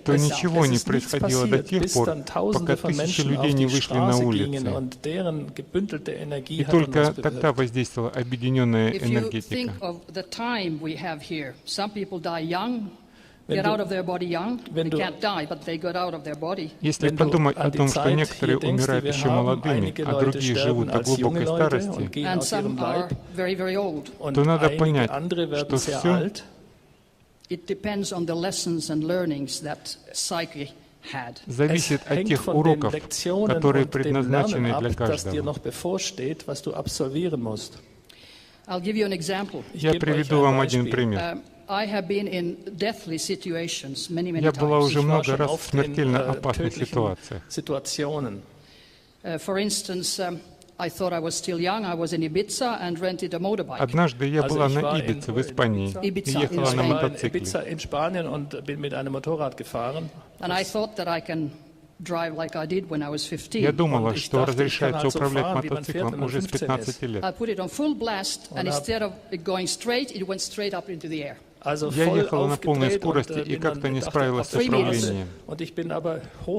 то ничего не происходило до тех пор, пока тысячи людей не вышли на улицы. И только тогда воздействовала объединенная энергетика. Если подумать о том, что некоторые умирают еще молодыми, а другие живут до глубокой старости, то надо понять, что все зависит от тех уроков, которые предназначены для каждого. Я приведу вам один пример. Я была уже много раз в смертельно опасных ситуациях. Однажды я была на Ибице в Испании и ехала на мотоцикле. Я думала, что разрешается управлять мотоциклом уже с 15 лет. Я ехала на полной скорости и как-то не справилась с управлением.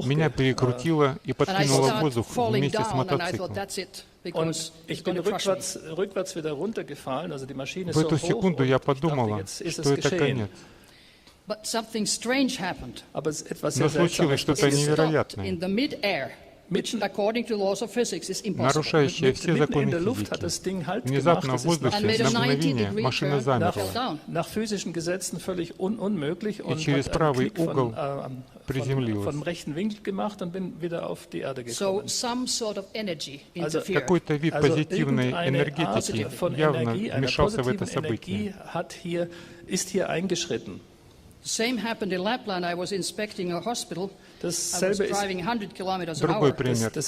Меня перекрутило и подкинуло в воздух вместе с мотоциклом. В эту секунду я подумала, что это конец. Но случилось что-то невероятное, нарушающее все законы физики. Внезапно в воздухе на мгновение машина замерла и через правый угол приземлилась. Какой-то вид позитивной энергетики явно вмешался в это событие. Другой пример. Я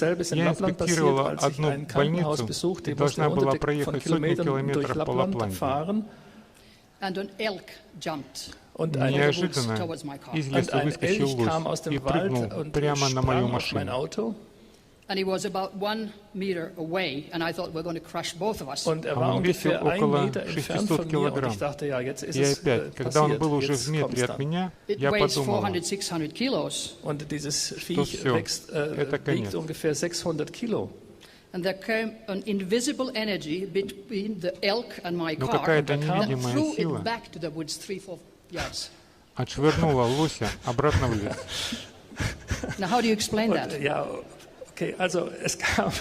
инспектировала одну больницу и должна была проехать сотни километров по Лапландии. Неожиданно из леса выскочил лось и прыгнул прямо на мою машину. Он весил около 600 килограмм. И опять, когда он был уже в метре от меня, я подумала, что все, это конец. Но какая-то невидимая сила отшвырнула лося обратно в лес. Okay, also es gab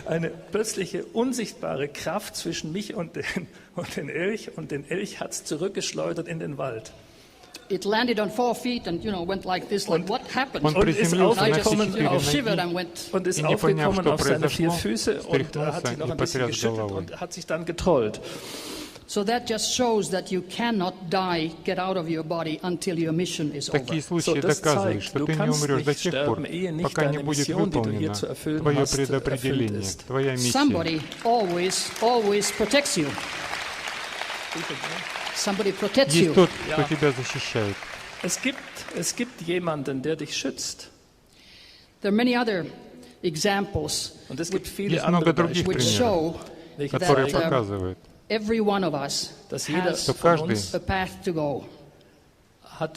eine plötzliche unsichtbare Kraft zwischen mich und den Elch, und den Elch hat es zurückgeschleudert in den Wald. It landed on 4 feet and went like this, like what happened? Und ist aufgekommen auf seine 4 Füße und hat sich noch ein bisschen geschüttelt und hat sich dann getrollt. So that just shows that you cannot die, get out of your body until your mission is over. Такие случаи доказывают, что ты не умрешь до тех пор, пока не будет выполнено твое предопределение, твоя миссия. Somebody always protects you. Somebody protects you. Есть тот, кто тебя защищает. Es gibt jemanden, der dich schützt. There are many other examples. Und es gibt viele Есть много других Beispiele, примеров, которые показывают, every one of us has a path to go.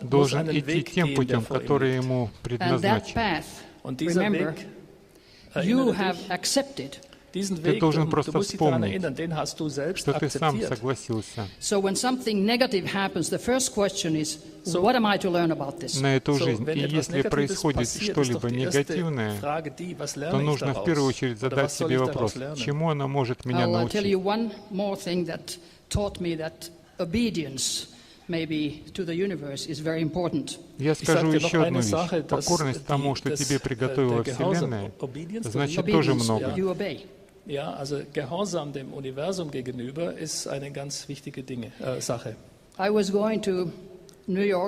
Должен идти тем путем, который ему предназначен. Remember, you have accepted. Ты должен просто вспомнить, что ты сам согласился на эту жизнь. И если происходит что-либо негативное, то нужно в первую очередь задать себе вопрос, чему оно может меня научить. Я скажу еще одну вещь. Покорность тому, что тебе приготовила Вселенная, значит тоже много. Ja, also Gehorsam dem Universum gegenüber ist eine ganz wichtige Sache.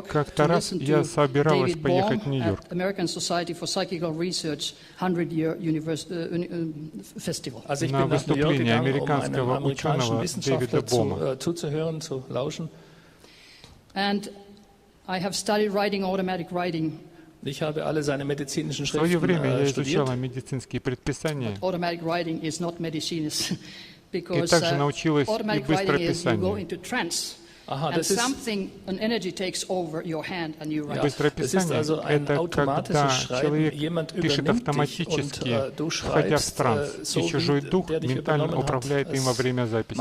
Как-то раз я собиралась поехать в Нью-Йорк на выступление американского ученого Дэвида Бома. Ich habe alle seine medizinischen В свое время я Schriften изучала медицинские предписания и и также научилась и быстрописанию. Быстрописание — это когда человек пишет автоматически, входя в транс, и чужой дух ментально управляет им во время записи.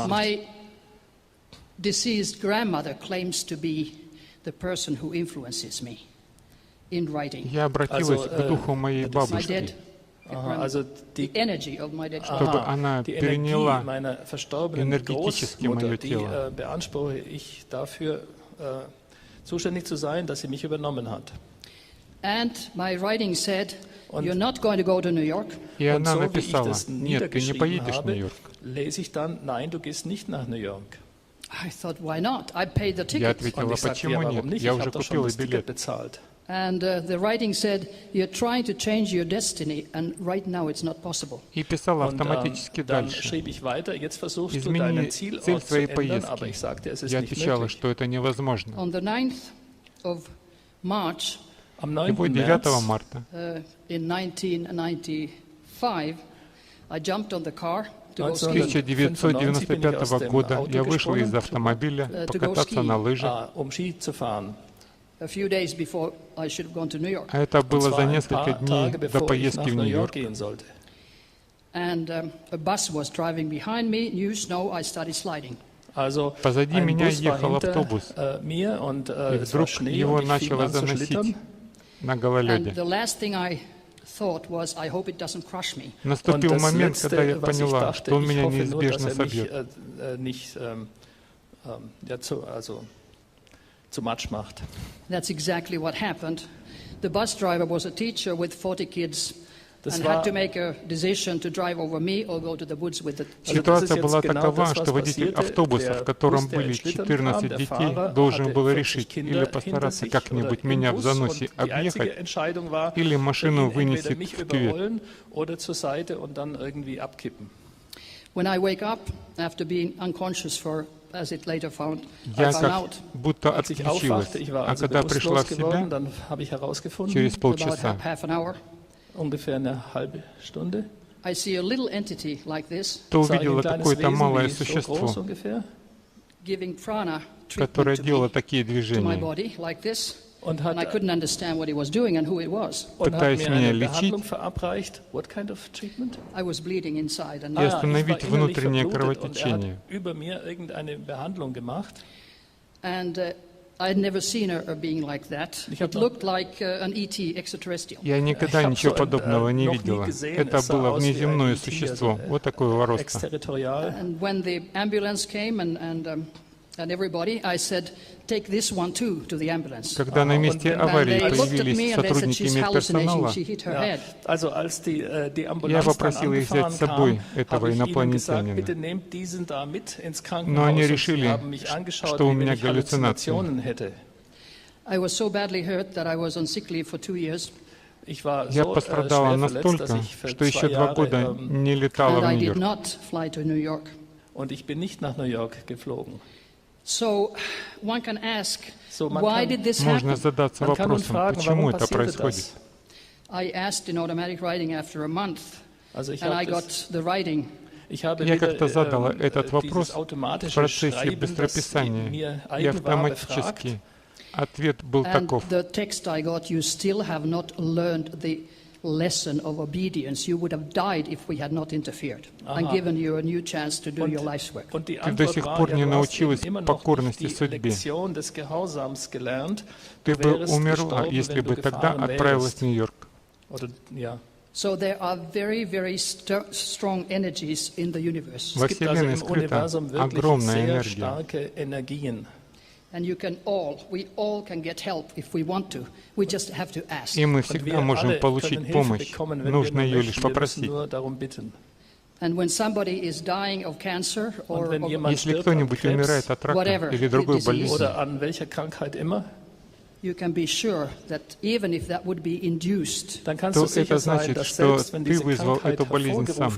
Я обратилась к духу моей бабушки, чтобы она переняла энергетически мое тело. И она написала, нет, ты не поедешь в Нью-Йорк. Я ответила, почему нет? Я уже купила билет. And the writing said, "You're trying to change your destiny, and right now it's not possible." И писала автоматически дальше. Измени цель своей поездки. Я отвечала, что это невозможно. On the 9th of March, и вот 9 марта in 1995, I jumped on the car С 1995 года я вышел из автомобиля покататься на лыжах. A few days before I should have gone to New York. А это было за несколько дней до поездки в Нью-Йорк. And a bus was driving behind me, new snow, I started sliding. Позади меня ехал автобус, и вдруг его начало заносить на гололеде. Наступил момент, когда я поняла, что он меня неизбежно собьет. That's exactly what happened. The bus driver was a teacher with 40 kids and had to make a decision to drive over me or go to the woods with it. Ситуация была такова, что водитель автобуса, в котором были 14 детей, должен был решить или постараться как-нибудь меня в заносе объехать, или машину вынесет в кювет. When I wake up after being unconscious for, as it later found, Я как будто отключилась, а когда пришла в себя, через полчаса, то увидела какое-то малое существо, которое делало такие движения, пытаясь меня лечить и остановить внутреннее кровотечение. Я никогда ничего подобного не видела. Это было внеземное существо, вот такого роста. Когда на месте аварии появились сотрудники медперсонала, я попросил их взять с собой этого инопланетянина. Но они решили, что у меня галлюцинации. Я пострадала настолько, что еще 2 года не летала в Нью-Йорк. Можно задаться вопросом, почему это происходит. Я как-то задала этот вопрос в процессе быстрописания, и автоматически ответ был таков. Lesson of obedience. You would have died if we had not interfered and given you a new chance to do your life's work. Ты до сих пор не научилась покорности судьбе. Ты бы умерла, если бы тогда отправилась в Нью-Йорк. So there are very, very strong energies in the universe. Во Вселенной скрыта огромная энергия. And you can we all can get help if we want to. We just have to ask. И мы всегда можем получить помощь. Нужно ее лишь попросить. And when somebody is dying of cancer or если кто-нибудь умирает от рака или другой болезни, you can be sure that even if that would be induced, то это значит, что ты вызвал эту болезнь сам.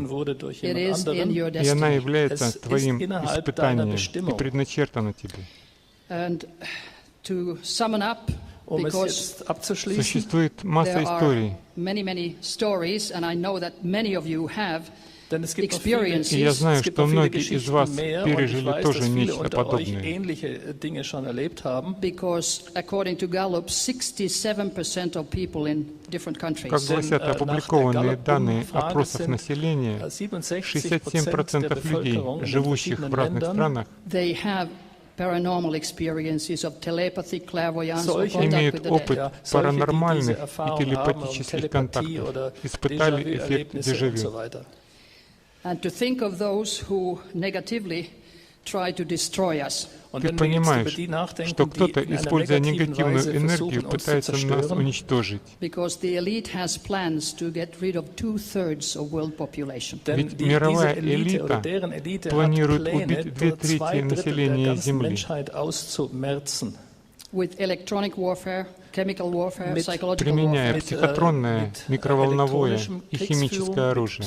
И она является твоим испытанием и предначертана тебе. And to sum up, because существует масса историй, и я знаю, что многие из вас пережили тоже нечто подобное. Как гласят опубликованные данные опросов населения, 67% людей, живущих в разных странах, имеют опыт паранормальных и телепатических контактов, испытали эффект дежавю. Ты понимаешь, что кто-то, используя негативную энергию, пытается нас уничтожить. Ведь мировая элита планирует убить 2/3 населения Земли. Применяя психотронное, микроволновое и химическое оружие.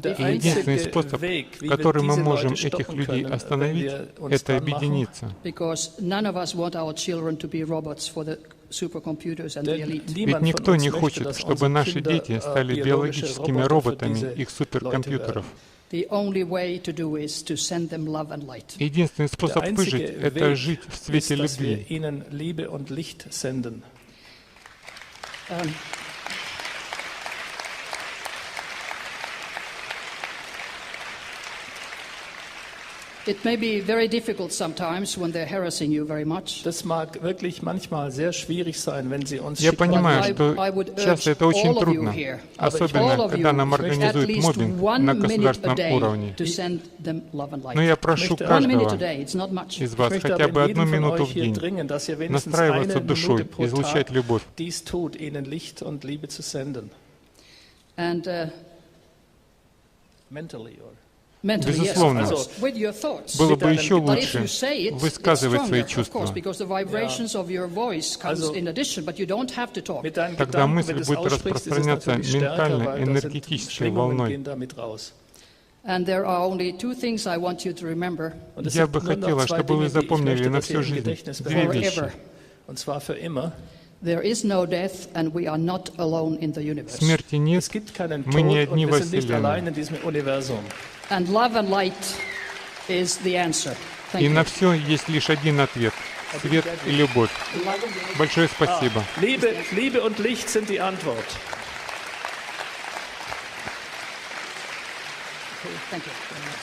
Единственный способ, которым мы можем этих людей остановить, это объединиться. Ведь никто не хочет, чтобы наши дети стали биологическими роботами их суперкомпьютеров. Единственный способ выжить — это жить в свете любви. It may be very difficult sometimes when they're harassing you very much. Das mag wirklich manchmal sehr schwierig sein, wenn sie uns Я понимаю, что часто это очень трудно, особенно когда нам организуют моббинг на государственном уровне. Но я прошу каждого из вас хотя бы 1 минуту в день настраиваться душой, излучать любовь. Безусловно, было бы еще лучше высказывать свои чувства. Тогда мысль будет распространяться ментальной, энергетической волной. Я бы хотела, чтобы вы запомнили на всю жизнь 2 вещи. Смерти нет, мы не одни во Вселенной. И на все есть лишь один ответ — свет и любовь. Большое спасибо. Liebe und Licht sind die Antwort. Thank you very much.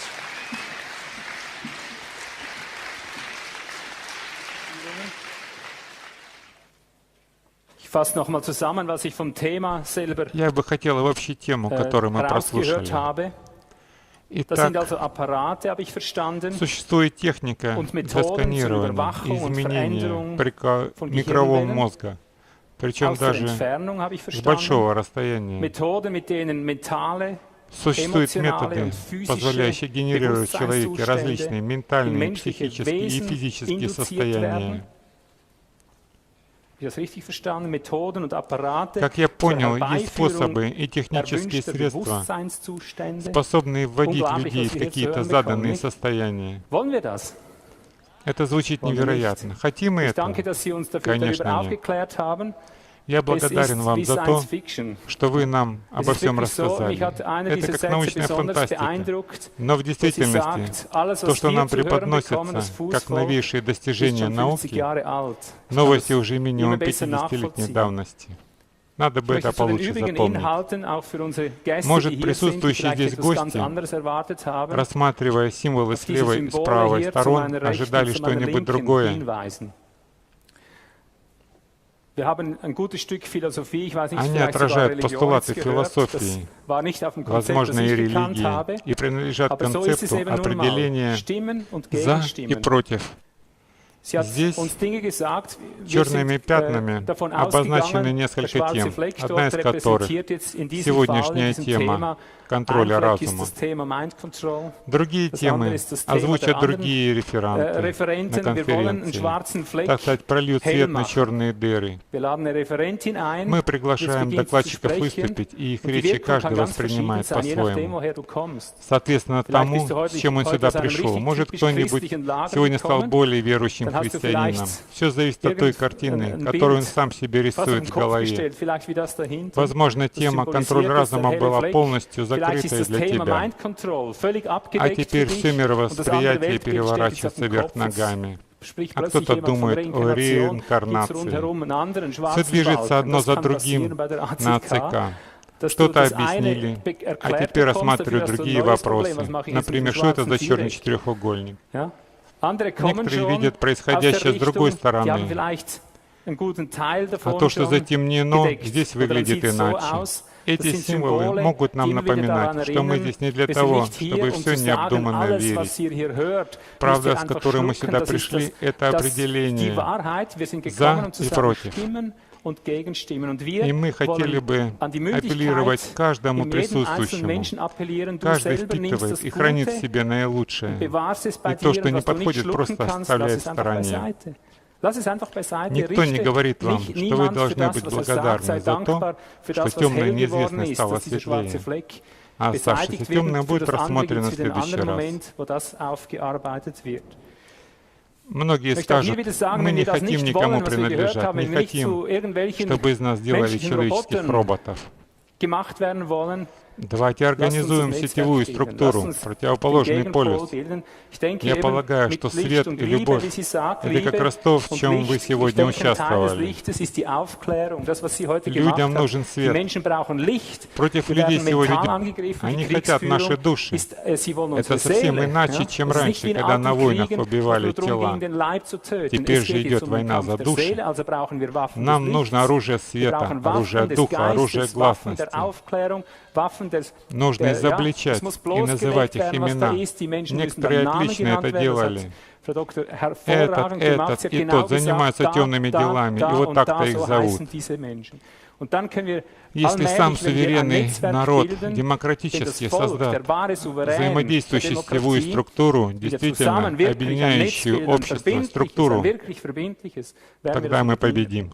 Ich fasse nochmal zusammen, was ich vom Thema selber Я бы хотел вообще тему, которую мы прослушали. Итак, существует техника для сканирования и изменения микроволн мозга, причем даже с большого расстояния. Существуют методы, позволяющие генерировать в человеке различные ментальные, психические и физические состояния. Как я понял, есть способы и технические средства, способные вводить людей в какие-то заданные состояния. Это звучит невероятно. Хотим мы это? Конечно, нет. Я благодарен вам за то, что вы нам обо всем рассказали. Это как научная фантастика. Но в действительности, то, что нам преподносится как новейшие достижения науки, новости уже минимум 50-летней давности. Надо бы это получше запомнить. Может, присутствующие здесь гости, рассматривая символы с левой и с правой сторон, ожидали что-нибудь другое. Они отражают постулаты философии, возможно, и религии, и принадлежат к концепту определения «за» и «против». Здесь черными пятнами обозначены несколько тем, одна из которых — сегодняшняя тема контроля разума. Другие темы озвучат другие реферанты на конференции, так сказать, прольют свет на черные дыры. Мы приглашаем докладчиков выступить, и их речи каждый воспринимает по-своему, соответственно тому, с чем он сюда пришел. Может, кто-нибудь сегодня стал более верующим христианином. Все зависит от той картины, которую он сам себе рисует в голове. Возможно, тема «Контроль разума» была полностью закрытой для тебя. А теперь все мировосприятие переворачивается вверх ногами. А кто-то думает о реинкарнации. Все движется одно за другим на АЦК. Что-то объяснили, а теперь рассматривают другие вопросы. Например, что это за черный четырехугольник? Некоторые видят происходящее с другой стороны, а то, что затемнено, здесь выглядит иначе. Эти символы могут нам напоминать, что мы здесь не для того, чтобы все необдуманно верить. Правда, с которой мы сюда пришли, это определение «за» и «против». И мы хотели бы апеллировать каждому присутствующему. Каждый впитывает и хранит в себе наилучшее. И то, что не подходит, просто оставляет в стороне. Никто не говорит вам, что вы должны быть благодарны за то, что темное неизвестное стало светлее, а оставшееся темное будет рассмотрено в следующий раз. Многие скажут, мы не хотим никому принадлежать, не хотим, чтобы из нас делали человеческих роботов. Давайте организуем сетевую структуру, противоположный полюс. Я полагаю, что свет и любовь — это как раз то, в чем вы сегодня участвовали. Людям нужен свет. Против людей сегодня они хотят наши души. Это совсем иначе, чем раньше, когда на войнах убивали тела. Теперь же идет война за души. Нам нужно оружие света, оружие духа, оружие гласности. Нужно изобличать и называть их имена. Некоторые отлично это делали. Этот и тот занимаются темными делами, и вот так-то их зовут. Если сам суверенный народ демократически создаст взаимодействующую сетевую структуру, действительно объединяющую общество структуру, тогда мы победим.